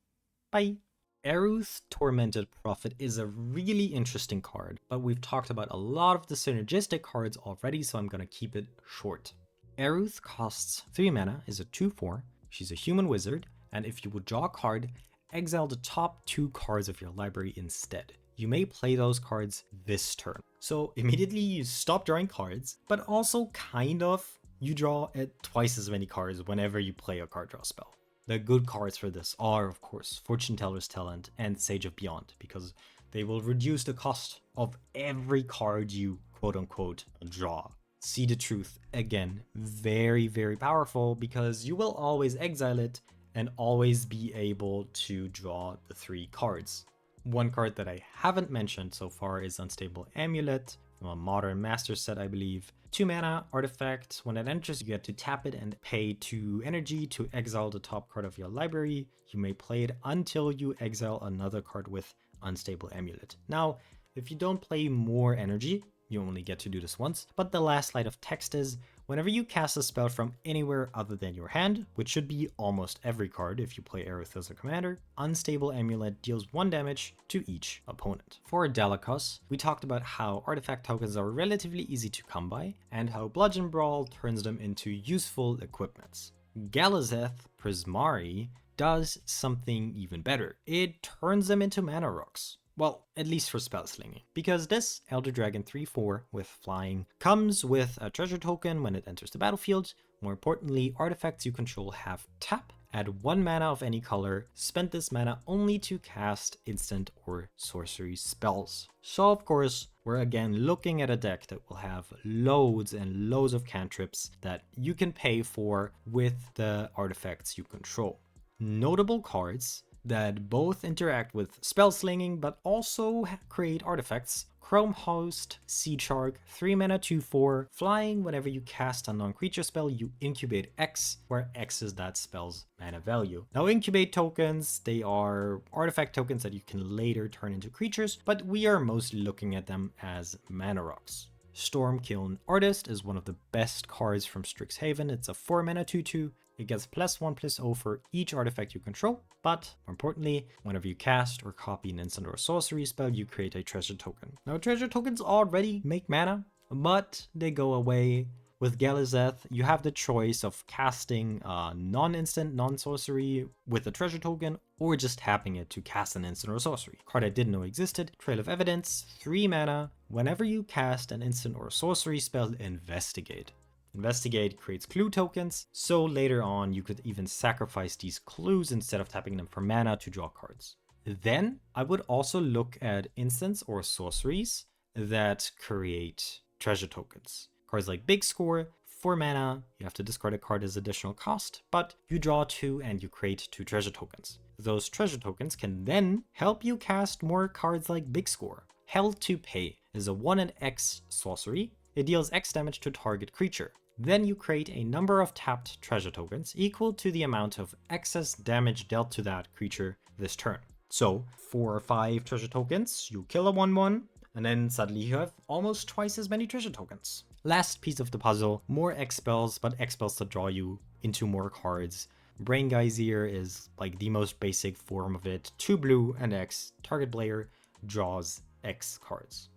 Speaker 1: Bye! Eruth Tormented Prophet is a really interesting card, but we've talked about a lot of the synergistic cards already, so I'm gonna keep it short. Eruth costs 3 mana, is a 2/4, she's a human wizard, and if you would draw a card, exile the top 2 cards of your library instead. You may play those cards this turn. So immediately you stop drawing cards, but also kind of you draw at twice as many cards whenever you play a card draw spell. The good cards for this are, of course, Fortune Teller's Talent and Sage of Beyond, because they will reduce the cost of every card you quote-unquote draw. See the Truth, again, very, very powerful because you will always exile it and always be able to draw the 3 cards. One card that I haven't mentioned so far is Unstable Amulet, from a Modern Master set, I believe. 2 mana artifact. When it enters, you get to tap it and pay 2 energy to exile the top card of your library. You may play it until you exile another card with Unstable Amulet. Now, if you don't play more energy, you only get to do this once, but the last line of text is, whenever you cast a spell from anywhere other than your hand, which should be almost every card if you play Eruth as a commander, Unstable Amulet deals 1 damage to each opponent. For Dalakus, we talked about how artifact tokens are relatively easy to come by, and how Bludgeon Brawl turns them into useful equipments. Galazeth Prismari does something even better. It turns them into mana rocks. Well, at least for spell slinging, because this Elder Dragon 3/4 with flying comes with a treasure token when it enters the battlefield. More importantly, artifacts you control have tap, add 1 mana of any color, spend this mana only to cast instant or sorcery spells. So of course, we're again looking at a deck that will have loads and loads of cantrips that you can pay for with the artifacts you control. Notable cards that both interact with spell slinging but also create artifacts: Chrome Host, Sea Shark, 3 mana 2/4, flying. Whenever you cast a non-creature spell, you incubate X, where X is that spell's mana value. Now incubate tokens, they are artifact tokens that you can later turn into creatures, but we are mostly looking at them as mana rocks. Stormkiln Artist is one of the best cards from Strixhaven. It's a 4 mana 2/2. It gets +1/+0 for each artifact you control, but more importantly, whenever you cast or copy an instant or sorcery spell, you create a treasure token. Now, treasure tokens already make mana, but they go away. With Galazeth, you have the choice of casting a non-instant, non-sorcery with a treasure token, or just tapping it to cast an instant or sorcery. Card I didn't know existed, Trail of Evidence, 3 mana. Whenever you cast an instant or sorcery spell, Investigate. Investigate creates clue tokens, so later on you could even sacrifice these clues instead of tapping them for mana to draw cards. Then I would also look at instants or sorceries that create treasure tokens. Cards like Big Score, 4 mana, you have to discard a card as additional cost, but you draw 2 and you create 2 treasure tokens. Those treasure tokens can then help you cast more cards like Big Score. Hell to Pay is a 1 and X sorcery. It deals X damage to target creature. Then you create a number of tapped treasure tokens equal to the amount of excess damage dealt to that creature this turn. So 4 or 5 treasure tokens, you kill a 1/1, and then suddenly you have almost twice as many treasure tokens. Last piece of the puzzle, more X spells, but X spells that draw you into more cards. Brain Geyser is like the most basic form of it. 2 blue and X, target player draws X cards.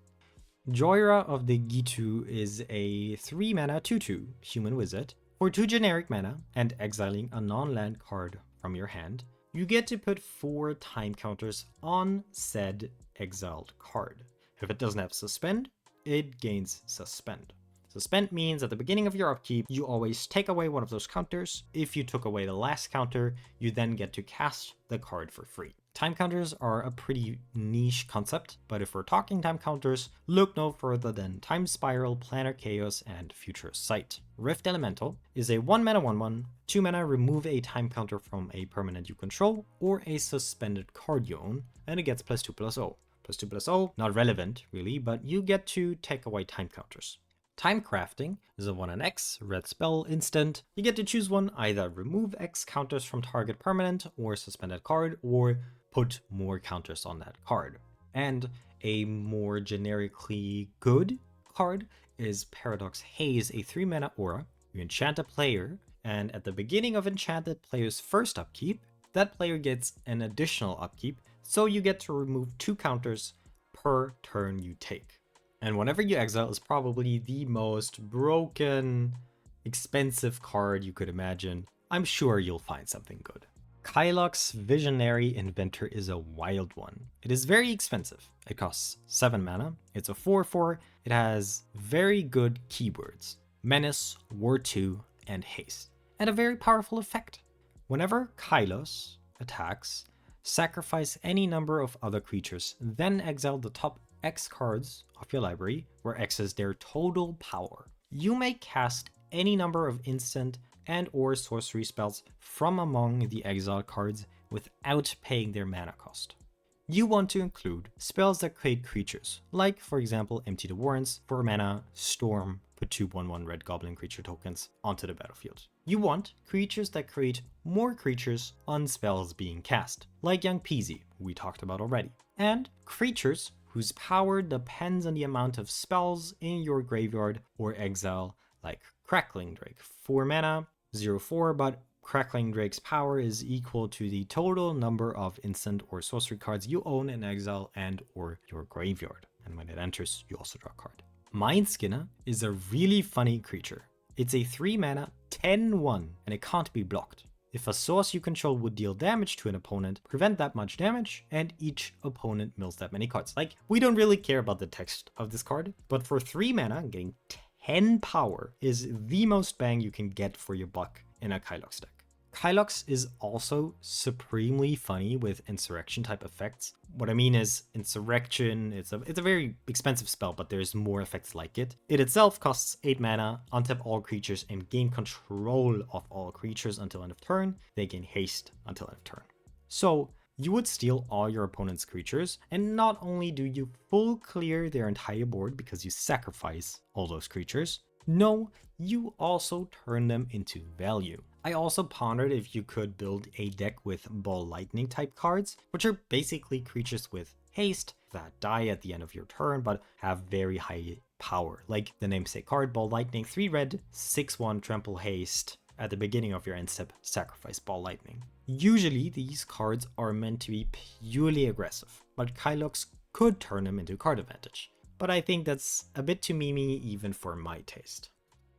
Speaker 1: Joyra of the Gitu is a 3 mana 2/2 human wizard. For 2 generic mana and exiling a non-land card from your hand, you get to put 4 time counters on said exiled card. If it doesn't have Suspend, it gains Suspend. Suspend means at the beginning of your upkeep, you always take away one of those counters. If you took away the last counter, you then get to cast the card for free. Time counters are a pretty niche concept, but if we're talking time counters, look no further than Time Spiral, Planar Chaos, and Future Sight. Rift Elemental is a 1 mana 1/1, 2 mana remove a time counter from a permanent you control or a suspended card you own, and it gets +2/+0. +2/+0, not relevant really, but you get to take away time counters. Time Crafting is a 1 and X red spell instant. You get to choose one, either remove X counters from target permanent or suspended card, or put more counters on that card. And a more generically good card is Paradox Haze, a 3 mana aura. You enchant a player, and at the beginning of enchanted player's first upkeep, that player gets an additional upkeep, so you get to remove 2 counters per turn you take. And whenever you exile is probably the most broken, expensive card you could imagine. I'm sure you'll find something good. Kylox Visionary Inventor is a wild one. It is very expensive. It costs 7 mana. It's a 4/4. It has very good keywords: Menace, War 2, and Haste. And a very powerful effect. Whenever Kylos attacks, sacrifice any number of other creatures, then exile the top X cards of your library, where X is their total power. You may cast any number of instant and or sorcery spells from among the exiled cards without paying their mana cost. You want to include spells that create creatures, like for example Empty the Warrens, 4 mana, Storm, put 2 1/1 red goblin creature tokens onto the battlefield. You want creatures that create more creatures on spells being cast, like Young Peasy, who we talked about already, and creatures whose power depends on the amount of spells in your graveyard or exile, like Crackling Drake. 4 mana, 0/4, but Crackling Drake's power is equal to the total number of instant or sorcery cards you own in exile and or your graveyard. And when it enters, you also draw a card. Mindskinner is a really funny creature. It's a 3 mana, 10/1, and it can't be blocked. If a source you control would deal damage to an opponent, prevent that much damage, and each opponent mills that many cards. Like, we don't really care about the text of this card, but for 3 mana, getting 10 power is the most bang you can get for your buck in a Kylox deck. Kylox is also supremely funny with Insurrection type effects. What I mean is Insurrection, it's a very expensive spell, but there's more effects like it. It itself costs 8 mana, untap all creatures, and gain control of all creatures until end of turn. They gain haste until end of turn. So you would steal all your opponent's creatures, and not only do you full clear their entire board because you sacrifice all those creatures, No, you also turn them into value. I also pondered if you could build a deck with Ball Lightning type cards, which are basically creatures with haste that die at the end of your turn but have very high power, like the namesake card Ball Lightning, 3 red, 6/1 trample haste. At the beginning of your end step, sacrifice Ball Lightning. Usually these cards are meant to be purely aggressive, but Kylox could turn them into card advantage. But I think that's a bit too memey even for my taste.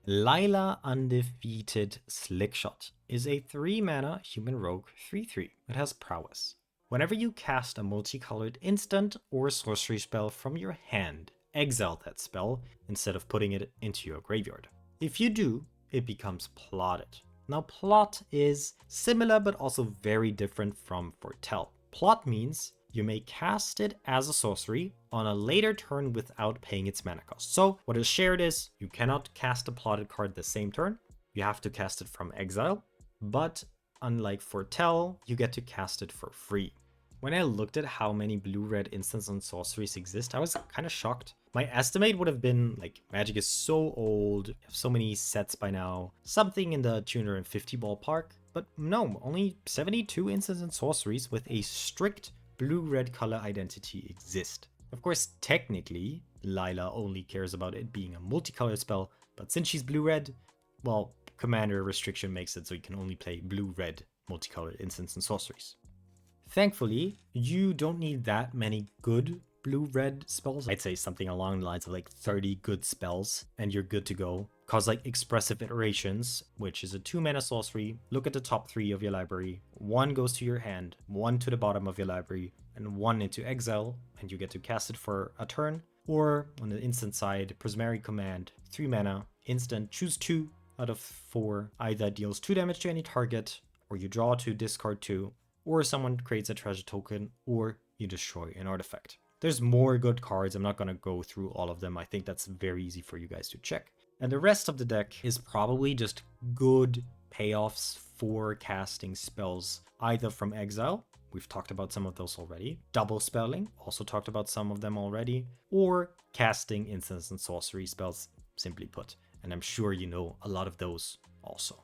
Speaker 1: Lila Undefeated Slickshot is a 3 mana human rogue 3/3. It has prowess. Whenever you cast a multicolored instant or sorcery spell from your hand, exile that spell instead of putting it into your graveyard. If you do, it becomes plotted. Now plot is similar but also very different from foretell. Plot means you may cast it as a sorcery on a later turn without paying its mana cost. So what is shared is you cannot cast a plotted card the same turn. You have to cast it from exile, but unlike foretell, you get to cast it for free. When I looked at how many blue-red instants and sorceries exist, I was kind of shocked. My estimate would have been like Magic is so old, you have so many sets by now, something in the 250 ballpark, but no, only 72 instants and sorceries with a strict blue-red color identity exist. Of course, technically, Lila only cares about it being a multicolored spell, but since she's blue-red, well, commander restriction makes it so you can only play blue-red multicolored instants and sorceries. Thankfully, you don't need that many good blue-red spells. I'd say something along the lines of like 30 good spells, and you're good to go. Cause like Expressive Iterations, which is a 2 mana sorcery. Look at the top 3 of your library. 1 goes to your hand, 1 to the bottom of your library, and 1 into exile, and you get to cast it for a turn. Or on the instant side, Prismari Command, 3 mana, instant, choose 2 out of 4. Either deals 2 damage to any target, or you draw 2, discard 2, or someone creates a treasure token, or you destroy an artifact. There's more good cards. I'm not going to go through all of them. I think that's very easy for you guys to check. And the rest of the deck is probably just good payoffs for casting spells, either from exile. We've talked about some of those already. Double spelling, also talked about some of them already. Or casting instants and sorcery spells, simply put. And I'm sure you know a lot of those also.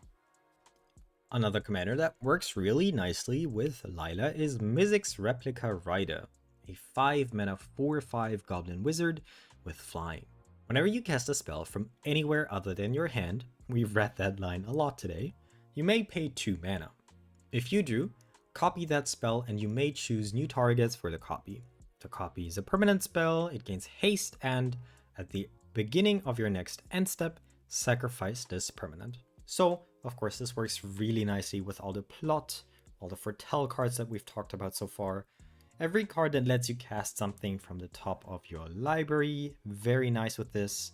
Speaker 1: Another commander that works really nicely with Lila is Mizzix Replica Rider, a 5 mana 4/5 goblin wizard with flying. Whenever you cast a spell from anywhere other than your hand, we've read that line a lot today, you may pay 2 mana. If you do, copy that spell and you may choose new targets for the copy. The copy is a permanent spell, it gains haste, and at the beginning of your next end step, sacrifice this permanent. So, of course, this works really nicely with all the plot, all the foretell cards that we've talked about so far. Every card that lets you cast something from the top of your library, very nice with this.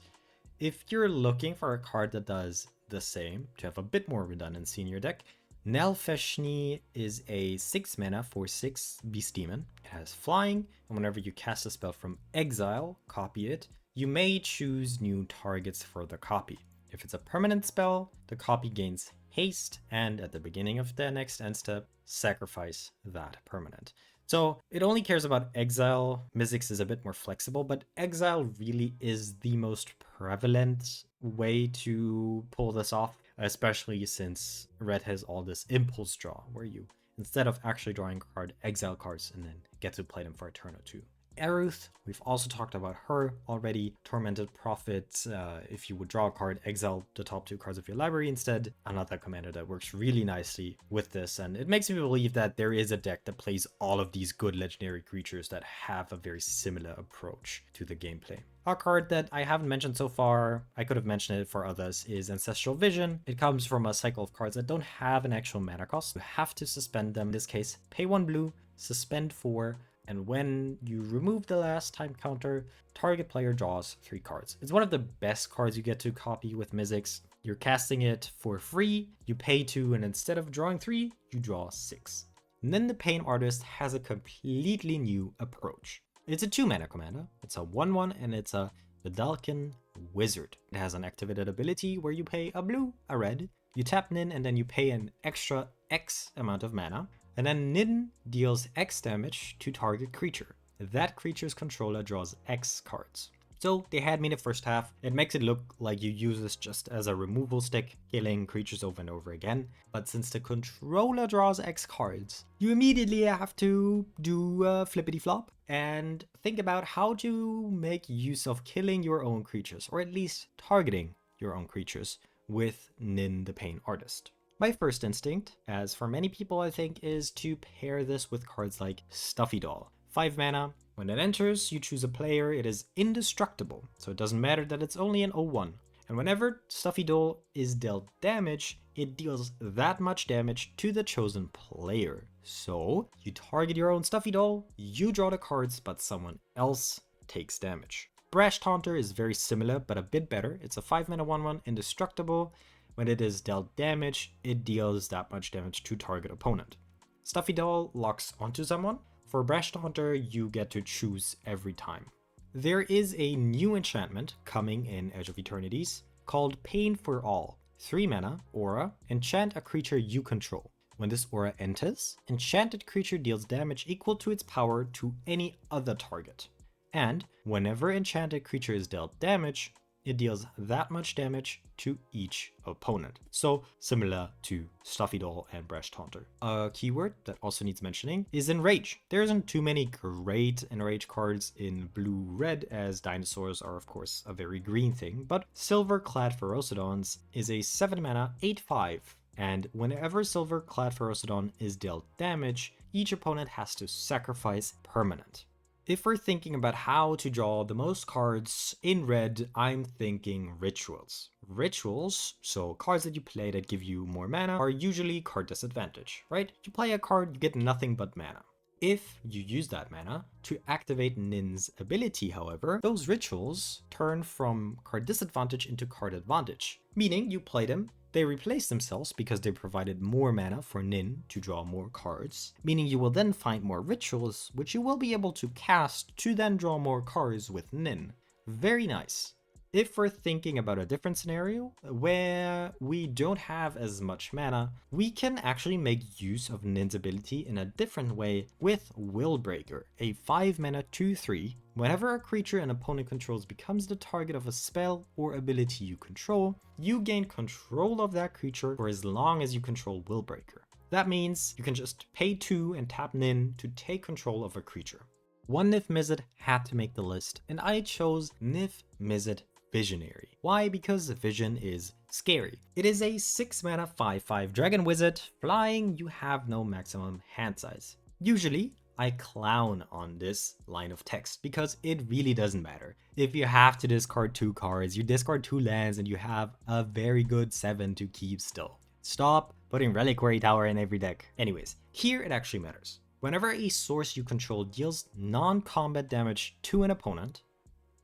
Speaker 1: If you're looking for a card that does the same, to have a bit more redundancy in your deck, Nalfeshni is a 6 mana 4/6 Beast Demon. It has flying, and whenever you cast a spell from exile, copy it, you may choose new targets for the copy. If it's a permanent spell, the copy gains haste, and at the beginning of the next end step, sacrifice that permanent. So it only cares about exile. Mizzix is a bit more flexible, but exile really is the most prevalent way to pull this off, especially since Red has all this impulse draw, where you, instead of actually drawing a card, exile cards and then get to play them for a turn or two. Aruth, we've also talked about her already. Tormented Prophet, if you would draw a card, exile the top 2 cards of your library instead. Another commander that works really nicely with this, and it makes me believe that there is a deck that plays all of these good legendary creatures that have a very similar approach to the gameplay. A card that I haven't mentioned so far, I could have mentioned it for others, is Ancestral Vision. It comes from a cycle of cards that don't have an actual mana cost. You have to suspend them. In this case, pay 1 blue, suspend 4, and when you remove the last time counter, target player draws 3 cards. It's one of the best cards you get to copy with Mizzix. You're casting it for free, you pay 2, and instead of drawing 3, you draw 6. And then the Pain Artist has a completely new approach. It's a 2 mana commander, it's a 1/1, and it's a Vedalken Wizard. It has an activated ability where you pay a blue, a red, you tap Nin, and then you pay an extra X amount of mana. And then Nin deals X damage to target creature. That creature's controller draws X cards. So they had me in the first half. It makes it look like you use this just as a removal stick, killing creatures over and over again. But since the controller draws X cards, you immediately have to do a flippity flop and think about how to make use of killing your own creatures, or at least targeting your own creatures with Nin the Pain Artist. My first instinct, as for many people I think, is to pair this with cards like Stuffy Doll. 5 mana. When it enters, you choose a player. It is indestructible, so it doesn't matter that it's only an 0/1. And whenever Stuffy Doll is dealt damage, it deals that much damage to the chosen player. So you target your own Stuffy Doll, you draw the cards, but someone else takes damage. Brash Taunter is very similar, but a bit better. It's a 5 mana 1/1 indestructible. When it is dealt damage, it deals that much damage to target opponent. Stuffy Doll locks onto someone. For Brash Taunter, you get to choose every time. There is a new enchantment coming in Edge of Eternities called Pain for All. 3 mana, aura, enchant a creature you control. When this aura enters, enchanted creature deals damage equal to its power to any other target. And whenever enchanted creature is dealt damage, it deals that much damage to each opponent. So similar to Stuffy Doll and Brash Taunter. A keyword that also needs mentioning is Enrage. There isn't too many great Enrage cards in blue-red, as dinosaurs are of course a very green thing, but Silver-clad Ferocidons is a 7 mana 8/5. And whenever Silver-clad Ferocidon is dealt damage, each opponent has to sacrifice permanent. If we're thinking about how to draw the most cards in red, I'm thinking rituals. Rituals, so cards that you play that give you more mana, are usually card disadvantage, right? You play a card, you get nothing but mana. If you use that mana to activate Nin's ability, however, those rituals turn from card disadvantage into card advantage, meaning you play them, they replace themselves because they provided more mana for Nin to draw more cards, meaning you will then find more rituals, which you will be able to cast to then draw more cards with Nin. Very nice. If we're thinking about a different scenario, where we don't have as much mana, we can actually make use of Nin's ability in a different way with Willbreaker, a 5 mana 2/3. Whenever a creature an opponent controls becomes the target of a spell or ability you control, you gain control of that creature for as long as you control Willbreaker. That means you can just pay 2 and tap Nin to take control of a creature. One Nif Mizzet had to make the list, and I chose Nif Mizzet Visionary. Why? Because Vision is scary. It is a 6 mana 5/5 Dragon Wizard. Flying, you have no maximum hand size. Usually, I clown on this line of text because it really doesn't matter. If you have to discard 2 cards, you discard 2 lands and you have a very good 7 to keep still. Stop putting Reliquary Tower in every deck. Anyways, here it actually matters. Whenever a source you control deals non-combat damage to an opponent,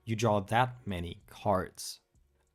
Speaker 1: you draw that many cards.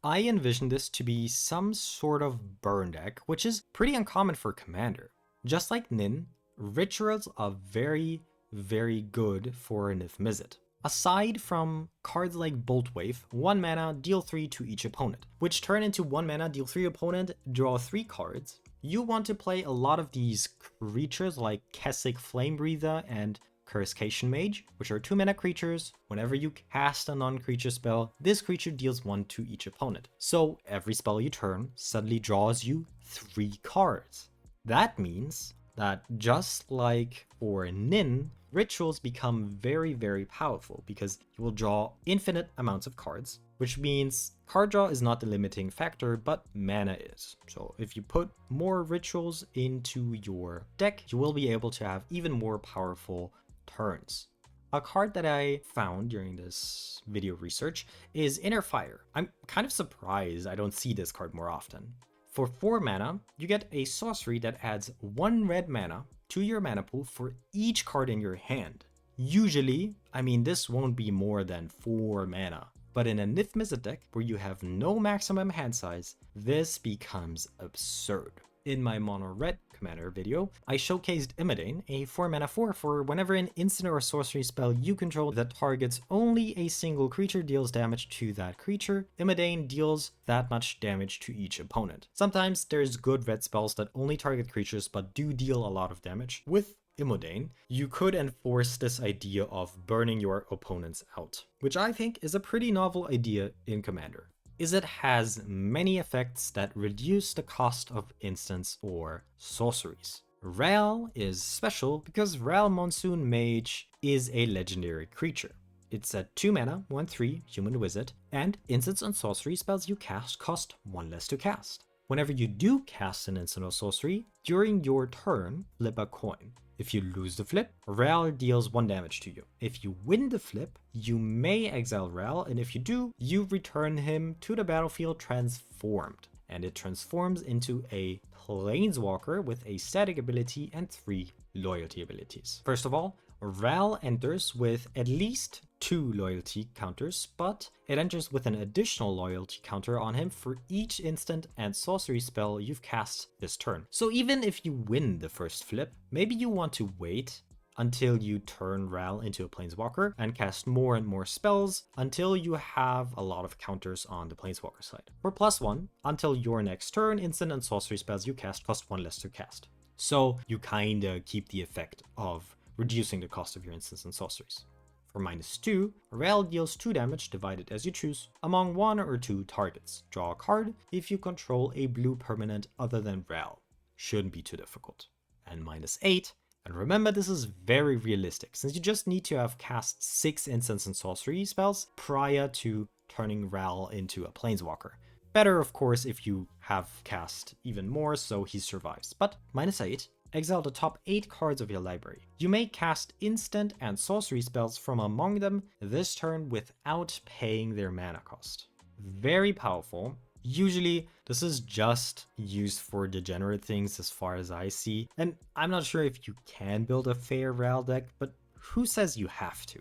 Speaker 1: I envision this to be some sort of burn deck, which is pretty uncommon for Commander. Just like Nin, rituals are very, very good for Nif Mizzet. Aside from cards like Bolt Wave, 1 mana, deal 3 to each opponent, which turn into 1 mana, deal 3 opponent, draw 3 cards. You want to play a lot of these creatures like Kessig Flame Breather and Cursecation Mage, which are 2 mana creatures. Whenever you cast a non-creature spell, this creature deals 1 to each opponent. So every spell you turn suddenly draws you 3 cards. That means that just like for Nin, rituals become very, very powerful because you will draw infinite amounts of cards, which means card draw is not the limiting factor, but mana is. So if you put more rituals into your deck, you will be able to have even more powerful turns. A card that I found during this video research is Inner Fire. I'm kind of surprised I don't see this card more often. For 4 mana, you get a sorcery that adds 1 red mana to your mana pool for each card in your hand. Usually, this won't be more than 4 mana. But in a Nif Mizzet deck, where you have no maximum hand size, this becomes absurd. In my Mono Red Commander video, I showcased Imodane, a 4 mana 4 for whenever an instant or sorcery spell you control that targets only a single creature deals damage to that creature, Imodane deals that much damage to each opponent. Sometimes there's good red spells that only target creatures but do deal a lot of damage. With Imodain, you could enforce this idea of burning your opponents out, which I think is a pretty novel idea in Commander, is it has many effects that reduce the cost of instants or sorceries. Ral is special because Ral Monsoon Mage is a legendary creature. It's a 2 mana, 1/3 human wizard, and instants and sorcery spells you cast cost 1 less to cast. Whenever you do cast an instant or sorcery, during your turn, flip a coin. If you lose the flip, Ral deals 1 damage to you. If you win the flip, you may exile Ral, and if you do, you return him to the battlefield transformed. And it transforms into a Planeswalker with a static ability and 3 loyalty abilities. First of all, Ral enters with at least 2 loyalty counters, but it enters with an additional loyalty counter on him for each instant and sorcery spell you've cast this turn. So even if you win the first flip, maybe you want to wait until you turn Ral into a Planeswalker and cast more and more spells until you have a lot of counters on the Planeswalker side. For +1, until your next turn, instant and sorcery spells you cast cost 1 less to cast. So you kinda keep the effect of reducing the cost of your instants and sorceries. For -2, Ral deals 2 damage divided as you choose among 1 or 2 targets. Draw a card if you control a blue permanent other than Ral. Shouldn't be too difficult. And -8, and remember this is very realistic since you just need to have cast 6 instants and sorcery spells prior to turning Ral into a Planeswalker. Better of course if you have cast even more so he survives, but -8, exile the top 8 cards of your library. You may cast instant and sorcery spells from among them this turn without paying their mana cost. Very powerful. Usually this is just used for degenerate things as far as I see, and I'm not sure if you can build a fair Ral deck, but who says you have to?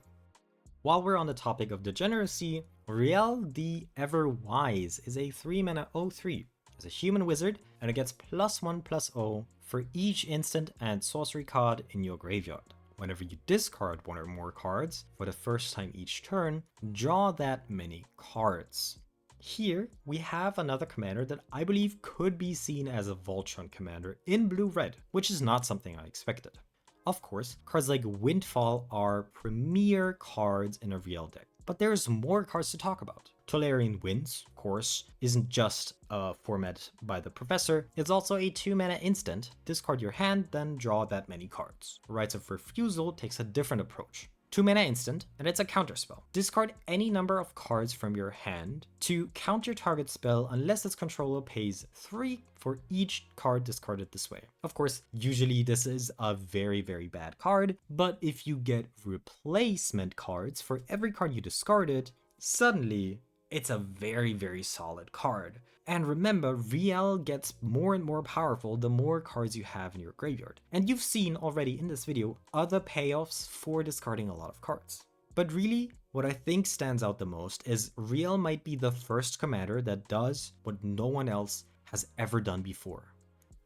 Speaker 1: While we're on the topic of degeneracy, Riel the Ever-Wise is a 3 mana 0/3. It's a human wizard, and it gets +1/+0 for each instant and sorcery card in your graveyard. Whenever you discard 1 or more cards for the first time each turn, draw that many cards. Here, we have another commander that I believe could be seen as a Voltron commander in blue-red, which is not something I expected. Of course, cards like Windfall are premier cards in a Riel deck, but there's more cards to talk about. Tolarian Winds, of course, isn't just a format by the professor, it's also a 2 mana instant. Discard your hand, then draw that many cards. Rites of Refusal takes a different approach. 2 mana instant, and it's a counterspell. Discard any number of cards from your hand to counter target spell unless its controller pays 3 for each card discarded this way. Of course, usually this is a very, very bad card, but if you get replacement cards for every card you discarded, suddenly it's a very, very solid card. And remember, Riel gets more and more powerful the more cards you have in your graveyard. And you've seen already in this video other payoffs for discarding a lot of cards. But really, what I think stands out the most is Riel might be the first commander that does what no one else has ever done before.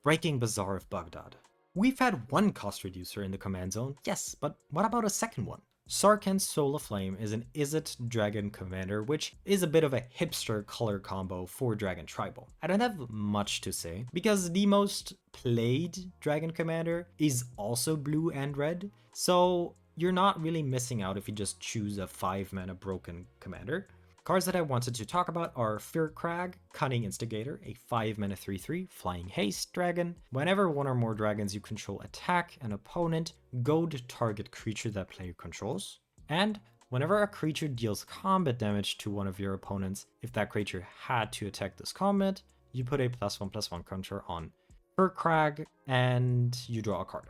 Speaker 1: Breaking Bazaar of Baghdad. We've had one cost reducer in the command zone, yes, but what about a second one? Sarkhan's Soul of Flame is an Izzet Dragon commander, which is a bit of a hipster color combo for Dragon Tribal. I don't have much to say, because the most played Dragon commander is also blue and red, so you're not really missing out if you just choose a 5 mana broken commander. Cards that I wanted to talk about are Firkrag, Cunning Instigator, a 5 mana 3/3 flying haste dragon. Whenever 1 or more dragons you control attack an opponent, goad target creature that player controls. And whenever a creature deals combat damage to one of your opponents, if that creature had to attack this combat, you put a +1/+1 counter on Firkrag and you draw a card.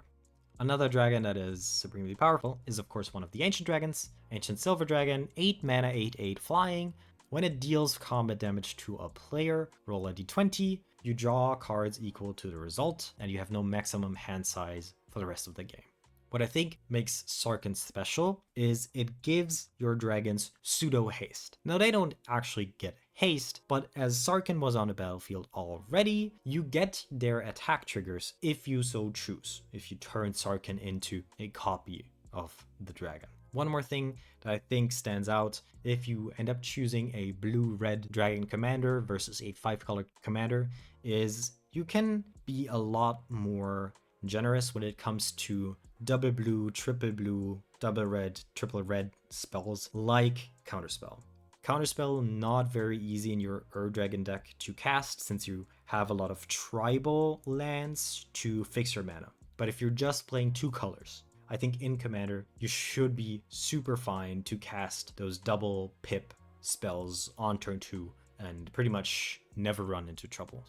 Speaker 1: Another dragon that is supremely powerful is of course one of the ancient dragons, Ancient Silver Dragon, 8 mana 8/8 flying. When it deals combat damage to a player, roll a d20, you draw cards equal to the result, and you have no maximum hand size for the rest of the game. What I think makes Sarkhan special is it gives your dragons pseudo haste. Now they don't actually get haste, but as Sarkhan was on the battlefield already, you get their attack triggers if you so choose, if you turn Sarkhan into a copy of the dragon. One more thing that I think stands out, if you end up choosing a blue-red dragon commander versus a 5-color commander, is you can be a lot more generous when it comes to double blue, triple blue, double red, triple red spells like Counterspell. Counterspell not very easy in your Ur-Dragon deck to cast since you have a lot of tribal lands to fix your mana. But if you're just playing 2 colors, I think in Commander you should be super fine to cast those double pip spells on turn 2 and pretty much never run into trouble.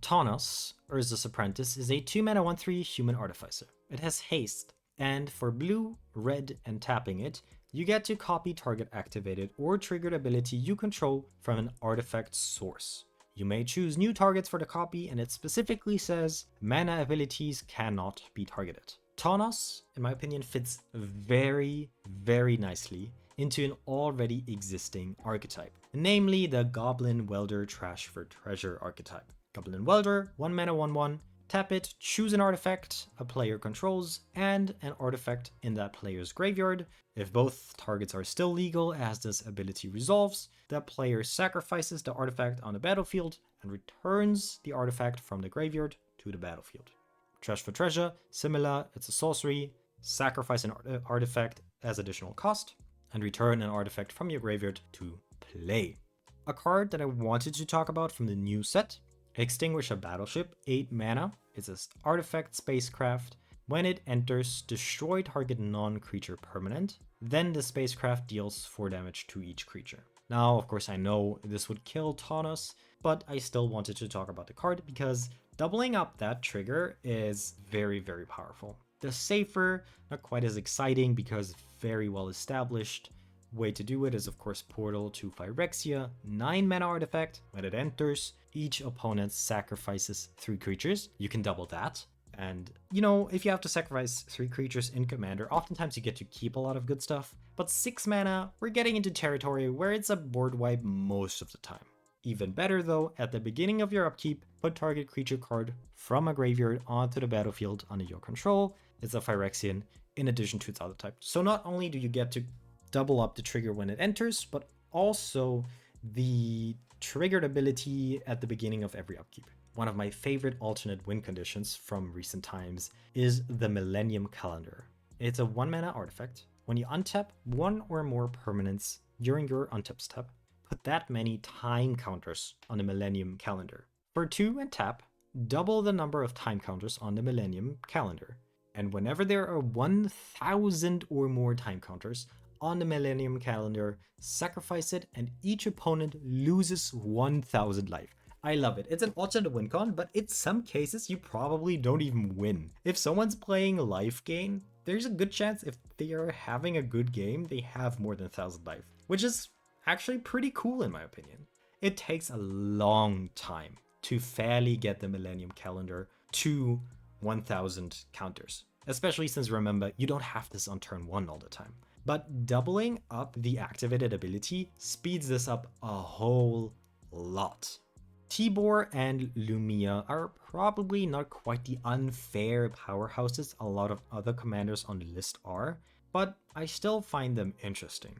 Speaker 1: Tawnos, Urza's Apprentice, is a 2-mana 1/3 human artificer. It has haste, and for blue, red, and tapping it, you get to copy target activated or triggered ability you control from an artifact source. You may choose new targets for the copy, and it specifically says mana abilities cannot be targeted. Tawnos, in my opinion, fits very, very nicely into an already existing archetype, namely the Goblin Welder Trash for Treasure archetype. Goblin Welder, 1 mana 1/1, tap it, choose an artifact a player controls and an artifact in that player's graveyard. If both targets are still legal as this ability resolves, the player sacrifices the artifact on the battlefield and returns the artifact from the graveyard to the battlefield. Trash for Treasure, similar, it's a sorcery, sacrifice an artifact as additional cost and return an artifact from your graveyard to play. A card that I wanted to talk about from the new set, Extinguish a Battleship, 8 mana. It's an artifact spacecraft. When it enters, destroy target non-creature permanent. Then the spacecraft deals 4 damage to each creature. Now, of course, I know this would kill Tawnos, but I still wanted to talk about the card because doubling up that trigger is very, very powerful. The safer, not quite as exciting because very well established way to do it is of course Portal to Phyrexia, 9 mana artifact. When it enters, each opponent sacrifices 3 creatures. You can double that. And you know, if you have to sacrifice 3 creatures in Commander, oftentimes you get to keep a lot of good stuff. But 6 mana, we're getting into territory where it's a board wipe most of the time. Even better though, at the beginning of your upkeep, put target creature card from a graveyard onto the battlefield under your control. It's a Phyrexian in addition to its other type. So not only do you get to double up the trigger when it enters, but also the triggered ability at the beginning of every upkeep. One of my favorite alternate win conditions from recent times is the Millennium Calendar. It's a 1 mana artifact. When you untap 1 or more permanents during your untap step, put that many time counters on the Millennium Calendar. For 2 and tap, double the number of time counters on the Millennium Calendar. And whenever there are 1,000 or more time counters on the Millennium Calendar, sacrifice it and each opponent loses 1,000 life. I love it. It's an alternate win con, but in some cases you probably don't even win. If someone's playing life gain, there's a good chance if they are having a good game, they have more than 1,000 life, which is actually pretty cool in my opinion. It takes a long time to fairly get the Millennium Calendar to 1,000 counters, especially since remember, you don't have this on turn 1 all the time. But doubling up the activated ability speeds this up a whole lot. Tibor and Lumia are probably not quite the unfair powerhouses a lot of other commanders on the list are, but I still find them interesting.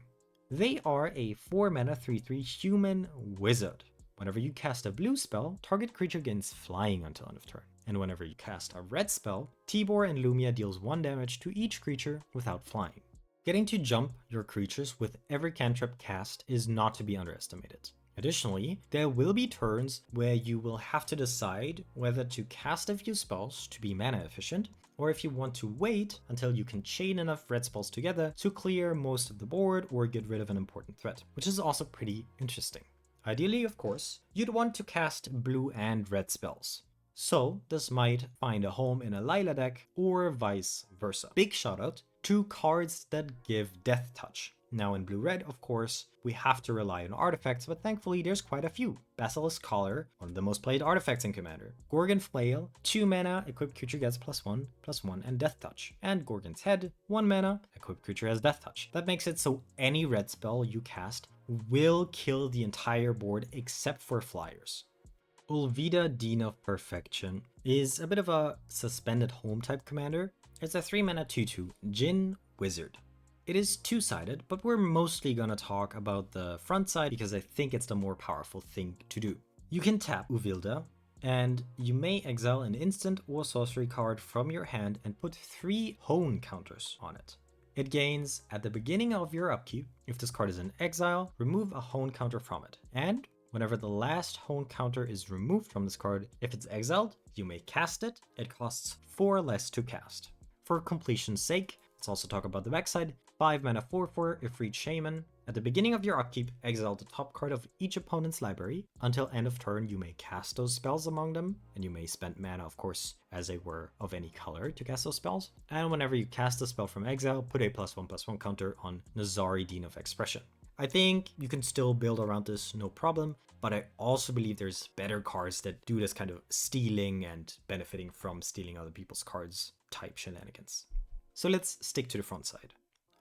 Speaker 1: They are a 4 mana 3/3 human wizard. Whenever you cast a blue spell, target creature gains flying until end of turn. And whenever you cast a red spell, Tibor and Lumia deals 1 damage to each creature without flying. Getting to jump your creatures with every cantrip cast is not to be underestimated. Additionally, there will be turns where you will have to decide whether to cast a few spells to be mana efficient, or if you want to wait until you can chain enough red spells together to clear most of the board or get rid of an important threat, which is also pretty interesting. Ideally, of course, you'd want to cast blue and red spells. So this might find a home in a Lila deck or vice versa. Big shout out to cards that give Death Touch. Now in blue-red, of course, we have to rely on artifacts, but thankfully there's quite a few. Basilisk Collar, one of the most played artifacts in Commander. Gorgon Flail, 2 mana, equipped creature gets +1/+1, and Death Touch. And Gorgon's Head, 1 mana, equipped creature has Death Touch. That makes it so any red spell you cast will kill the entire board except for flyers. Ulvida, Dean of Perfection is a bit of a suspended home type commander. It's a 3 mana 2/2 Djinn Wizard. It is 2-sided, but we're mostly gonna talk about the front side because I think it's the more powerful thing to do. You can tap Uvilda and you may exile an instant or sorcery card from your hand and put 3 hone counters on it. It gains at the beginning of your upkeep. If this card is in exile, remove a hone counter from it. And whenever the last hone counter is removed from this card, if it's exiled, you may cast it. It costs 4 less to cast. For completion's sake, let's also talk about the backside. 5 mana 4/4 Ifrit Shaman. At the beginning of your upkeep, exile the top card of each opponent's library. Until end of turn, you may cast those spells among them, and you may spend mana, of course, as they were of any color to cast those spells. And whenever you cast a spell from exile, put a +1/+1 counter on Nazari, Dean of Expression. I think you can still build around this, no problem, but I also believe there's better cards that do this kind of stealing and benefiting from stealing other people's cards type shenanigans. So let's stick to the front side.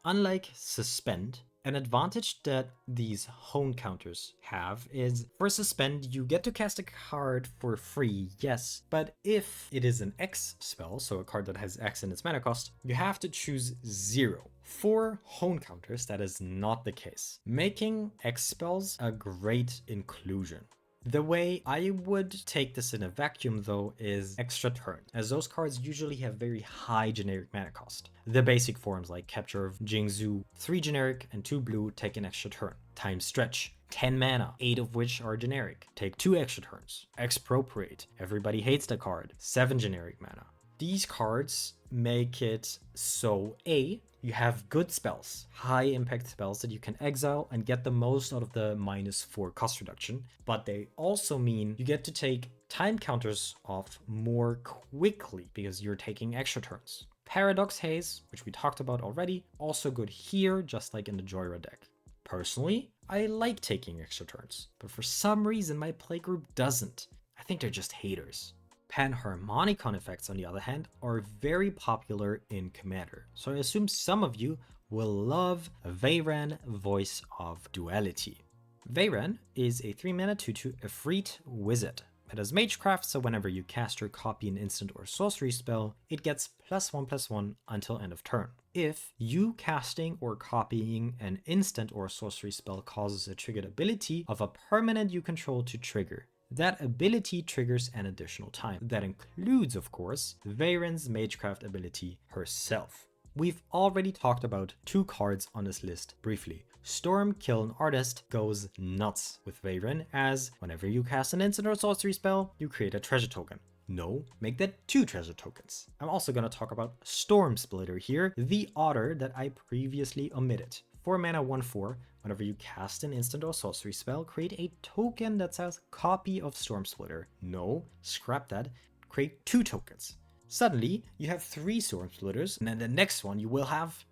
Speaker 1: Unlike Suspend, an advantage that these hone counters have is for Suspend, you get to cast a card for free, yes, but if it is an X spell, so a card that has X in its mana cost, you have to choose 0. For hone counters, that is not the case, making X spells a great inclusion. The way I would take this in a vacuum though is extra turn, as those cards usually have very high generic mana cost. The basic forms like Capture of Jingzhu, 3 generic and 2 blue take an extra turn. Time Stretch, 10 mana, 8 of which are generic, take 2 extra turns. Expropriate, everybody hates the card, 7 generic mana. These cards make it so you have good spells, high impact spells that you can exile and get the most out of the -4 cost reduction, but they also mean you get to take time counters off more quickly because you're taking extra turns. Paradox Haze, which we talked about already, also good here, just like in the Joyra deck. Personally, I like taking extra turns, but for some reason my playgroup doesn't. I think they're just haters. Panharmonicon effects, on the other hand, are very popular in Commander, so I assume some of you will love Veyran, Voice of Duality. Veyran is a 3 mana 2/2 Ifrit Wizard. It has Magecraft, so whenever you cast or copy an instant or sorcery spell, it gets +1/+1 until end of turn. If you casting or copying an instant or sorcery spell causes a triggered ability of a permanent you control to trigger, that ability triggers an additional time. That includes, of course, Veyran's Magecraft ability herself. We've already talked about 2 cards on this list briefly. Stormkiln Artist goes nuts with Veyran, as whenever you cast an instant or sorcery spell, you create a treasure token. No, make that 2 treasure tokens. I'm also going to talk about Stormsplitter here, the otter that I previously omitted. 4 mana 1/4, whenever you cast an instant or sorcery spell, create a token that says copy of Stormsplitter. No, scrap that, create 2 tokens. Suddenly, you have 3 Stormsplitters, and then the next one you will have...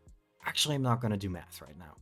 Speaker 1: Actually, I'm not going to do math right now.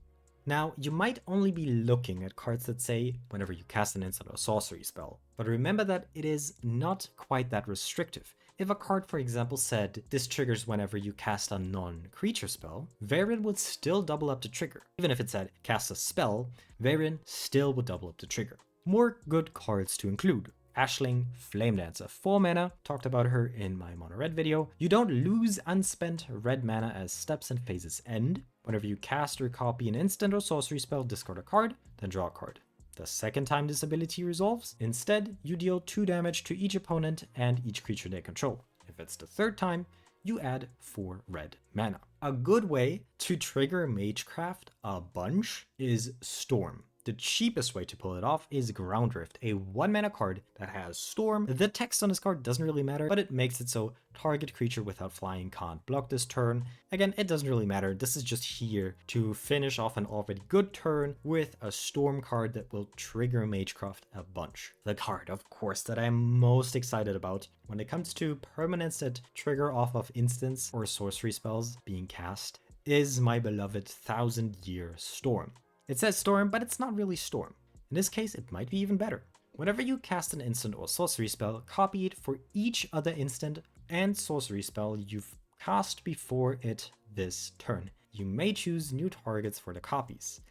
Speaker 1: Now, you might only be looking at cards that say whenever you cast an instant or sorcery spell, but remember that it is not quite that restrictive. If a card, for example, said this triggers whenever you cast a non-creature spell, Veyran would still double up the trigger. Even if it said cast a spell, Veyran still would double up the trigger. More good cards to include. Ashling Flamedancer, 4 mana, talked about her in my mono red video. You don't lose unspent red mana as steps and phases end. Whenever you cast or copy an instant or sorcery spell, discard a card, then draw a card. The second time this ability resolves, instead, you deal 2 damage to each opponent and each creature they control. If it's the third time, you add 4 red mana. A good way to trigger Magecraft a bunch is Storm. The cheapest way to pull it off is Groundrift, a 1 mana card that has Storm. The text on this card doesn't really matter, but it makes it so target creature without flying can't block this turn. Again, it doesn't really matter. This is just here to finish off an already good turn with a Storm card that will trigger Magecraft a bunch. The card, of course, that I'm most excited about when it comes to permanents that trigger off of instants or sorcery spells being cast is my beloved 1000-Year Storm. It says Storm, but it's not really Storm. In this case, it might be even better. Whenever you cast an instant or sorcery spell, copy it for each other instant and sorcery spell you've cast before it this turn. You may choose new targets for the copies.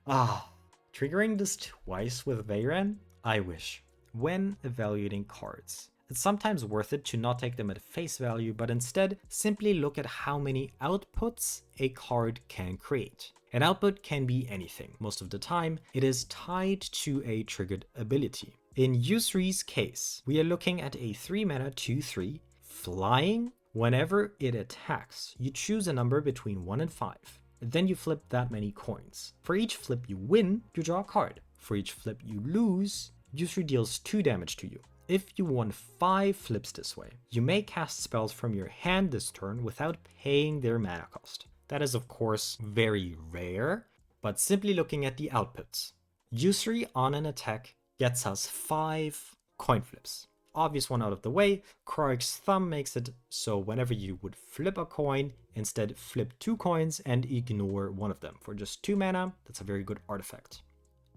Speaker 1: Triggering this twice with Veyran? I wish. When evaluating cards, it's sometimes worth it to not take them at face value, but instead simply look at how many outputs a card can create. An output can be anything. Most of the time, it is tied to a triggered ability. In Yusri's case, we are looking at a 3 mana 2/3 flying. Whenever it attacks, you choose a number between 1 and 5. Then you flip that many coins. For each flip you win, you draw a card. For each flip you lose, Yusri deals 2 damage to you. If you won 5 flips this way, you may cast spells from your hand this turn without paying their mana cost. That is of course very rare, but simply looking at the outputs. Yusri on an attack gets us 5 coin flips. Obvious one out of the way, Kroik's Thumb makes it so whenever you would flip a coin, instead flip 2 coins and ignore one of them. For just 2 mana, that's a very good artifact.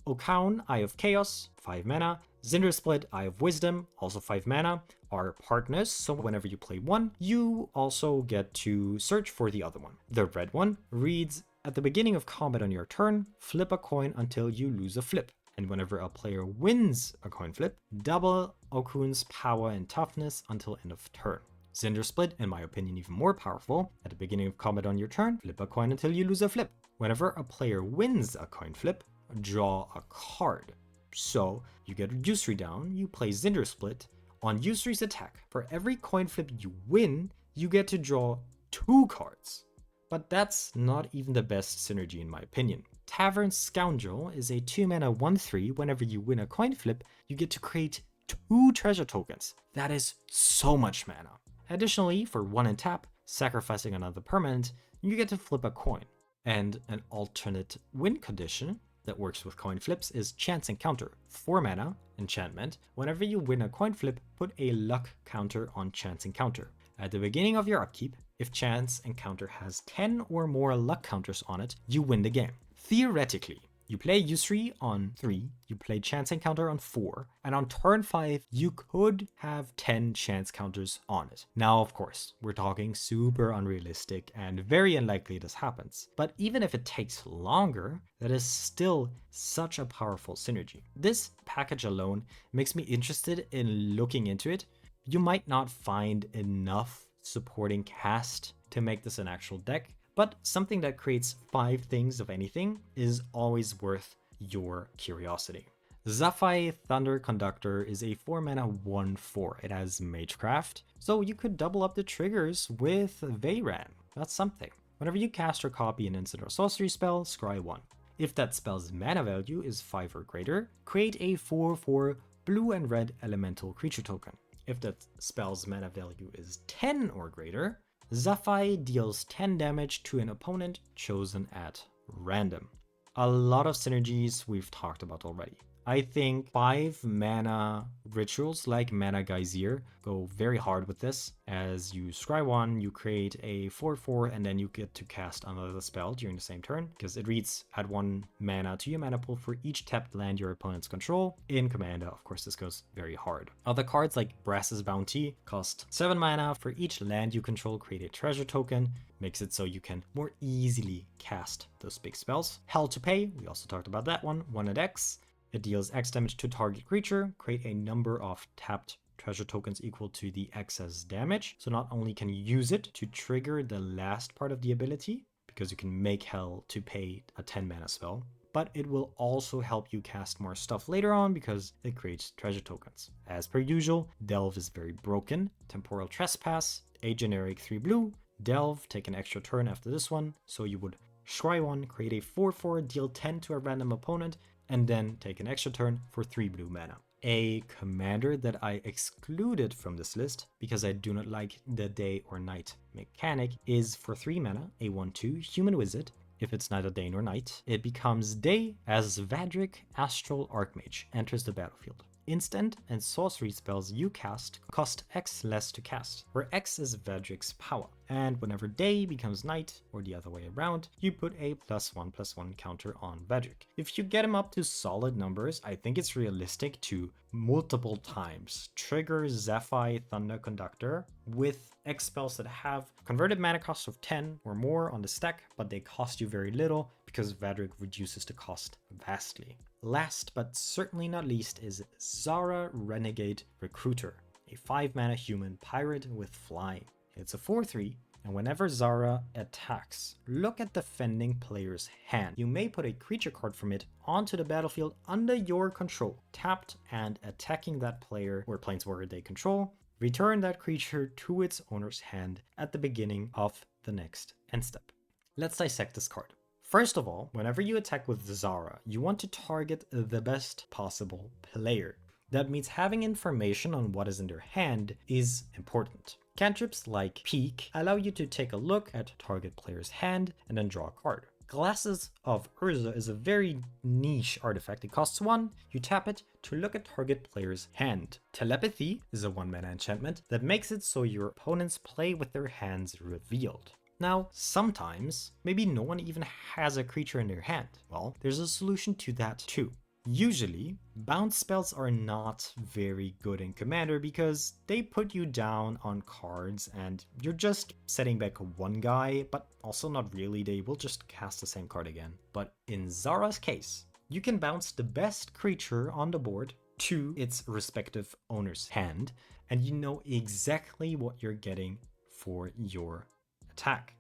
Speaker 1: Okaun, Eye of Chaos, 5 mana. Zndrsplt, Eye of Wisdom, also 5 mana, are partners, so whenever you play one, you also get to search for the other one. The red one reads, at the beginning of combat on your turn, flip a coin until you lose a flip. And whenever a player wins a coin flip, double Okaun's power and toughness until end of turn. Zndrsplt, in my opinion, even more powerful. At the beginning of combat on your turn, flip a coin until you lose a flip. Whenever a player wins a coin flip, draw a card. So you get Yusri down, you play Zndrsplt. On Yusri's attack, for every coin flip you win, you get to draw 2 cards. But that's not even the best synergy in my opinion. Tavern Scoundrel is a 2 mana 1/3. Whenever you win a coin flip, you get to create 2 treasure tokens. That is so much mana. Additionally, for 1 and tap, sacrificing another permanent, you get to flip a coin. And an alternate win condition that works with coin flips is Chance Encounter, 4 mana enchantment. Whenever you win a coin flip, put a luck counter on Chance Encounter. At the beginning of your upkeep, if Chance Encounter has 10 or more luck counters on it, you win the game. Theoretically, you play Yusri on 3, you play Chance Encounter on 4, and on turn 5, you could have 10 chance counters on it. Now, of course, we're talking super unrealistic and very unlikely this happens. But even if it takes longer, that is still such a powerful synergy. This package alone makes me interested in looking into it. You might not find enough supporting cast to make this an actual deck, but something that creates 5 things of anything is always worth your curiosity. Zafai Thunder Conductor is a 4 mana 1/4. It has Magecraft, so you could double up the triggers with Veyran. That's something. Whenever you cast or copy an instant or sorcery spell, scry 1. If that spell's mana value is 5 or greater, create a 4/4 blue and red elemental creature token. If that spell's mana value is 10 or greater, Zafai deals 10 damage to an opponent chosen at random. A lot of synergies we've talked about already. I think 5 mana rituals like Mana Geyser go very hard with this. As you scry 1, you create a 4/4 and then you get to cast another spell during the same turn, because it reads add 1 mana to your mana pool for each tapped land your opponents control. In Commander, of course, this goes very hard. Other cards like Brass's Bounty cost 7 mana. For each land you control, create a treasure token. Makes it so you can more easily cast those big spells. Hell to Pay, we also talked about that one, 1 at X. It deals X damage to target creature, create a number of tapped treasure tokens equal to the excess damage. So not only can you use it to trigger the last part of the ability, because you can make Hell to Pay a 10 mana spell, but it will also help you cast more stuff later on because it creates treasure tokens. As per usual, Delve is very broken. Temporal Trespass, a generic 3 blue. Delve, take an extra turn after this one, so you would scry 1, create a 4/4, deal 10 to a random opponent, and then take an extra turn for 3 blue mana. A commander that I excluded from this list because I do not like the day or night mechanic is for 3 mana, a 1/2 human wizard. If it's neither day nor night, it becomes day as Vadrik Astral Archmage enters the battlefield. Instant and sorcery spells you cast cost X less to cast, where X is Vadrik's power. And whenever day becomes night, or the other way around, you put a +1/+1 counter on Vadrik. If you get him up to solid numbers, I think it's realistic to multiple times trigger Zafai Thunder Conductor with X spells that have converted mana cost of 10 or more on the stack, but they cost you very little because Vadrik reduces the cost vastly. Last but certainly not least is Zara Renegade Recruiter, a 5 mana human pirate with flying. It's a 4/3, and whenever Zara attacks, look at the defending player's hand. You may put a creature card from it onto the battlefield under your control, tapped and attacking that player or planeswalker they control. Return that creature to its owner's hand at the beginning of the next end step. Let's dissect this card. First of all, whenever you attack with Zara, you want to target the best possible player. That means having information on what is in their hand is important. Cantrips like Peek allow you to take a look at target player's hand and then draw a card. Glasses of Urza is a very niche artifact. It costs 1, you tap it to look at target player's hand. Telepathy is a 1-mana enchantment that makes it so your opponents play with their hands revealed. Now, sometimes, maybe no one even has a creature in their hand. Well, there's a solution to that too. Usually, bounce spells are not very good in Commander because they put you down on cards and you're just setting back one guy, but also not really, they will just cast the same card again. But in Zara's case, you can bounce the best creature on the board to its respective owner's hand, and you know exactly what you're getting for your attack.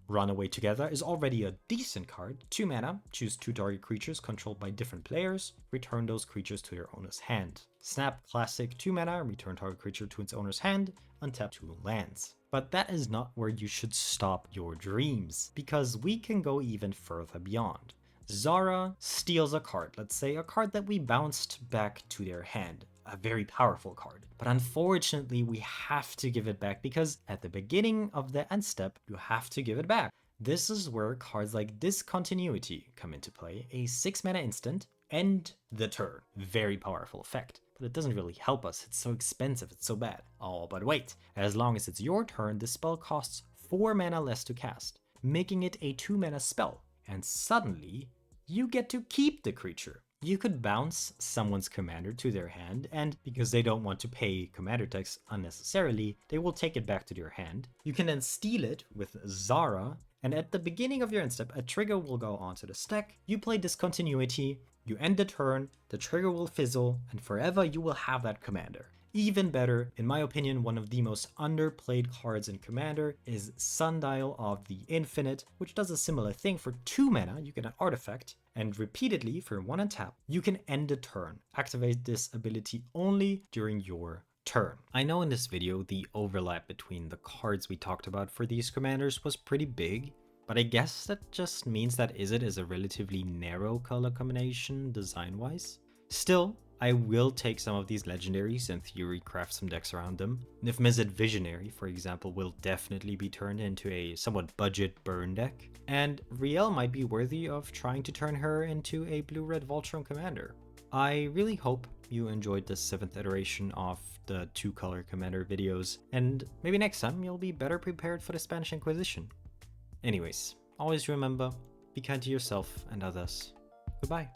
Speaker 1: Runaway Together is already a decent card. 2 mana, choose 2 target creatures controlled by different players, return those creatures to their owner's hand. Snap Classic 2 mana, return target creature to its owner's hand, untap 2 lands. But that is not where you should stop your dreams, because we can go even further beyond. Zara steals a card, let's say a card that we bounced back to their hand. A very powerful card. But unfortunately, we have to give it back because at the beginning of the end step, you have to give it back. This is where cards like Discontinuity come into play. A 6-mana instant, end the turn. Very powerful effect. But it doesn't really help us. It's so expensive. It's so bad. Oh, but wait. As long as it's your turn, the spell costs 4 mana less to cast, making it a 2-mana spell. And suddenly, you get to keep the creature. You could bounce someone's commander to their hand, and because they don't want to pay commander tax unnecessarily, they will take it back to their hand. You can then steal it with Zara, and at the beginning of your end step, a trigger will go onto the stack. You play Discontinuity, you end the turn, the trigger will fizzle, and forever you will have that commander. Even better, in my opinion, one of the most underplayed cards in Commander is Sundial of the Infinite, which does a similar thing. For 2 mana, you get an artifact, and repeatedly for 1 untap, you can end a turn. Activate this ability only during your turn. I know in this video, the overlap between the cards we talked about for these commanders was pretty big, but I guess that just means that Izzet is a relatively narrow color combination design-wise. Still, I will take some of these legendaries and theory craft some decks around them. Niv-Mizzet Visionary, for example, will definitely be turned into a somewhat budget burn deck. And Rielle might be worthy of trying to turn her into a blue-red Voltron commander. I really hope you enjoyed this 7th iteration of the 2-color commander videos, and maybe next time you'll be better prepared for the Spanish Inquisition. Anyways, always remember, be kind to yourself and others. Goodbye.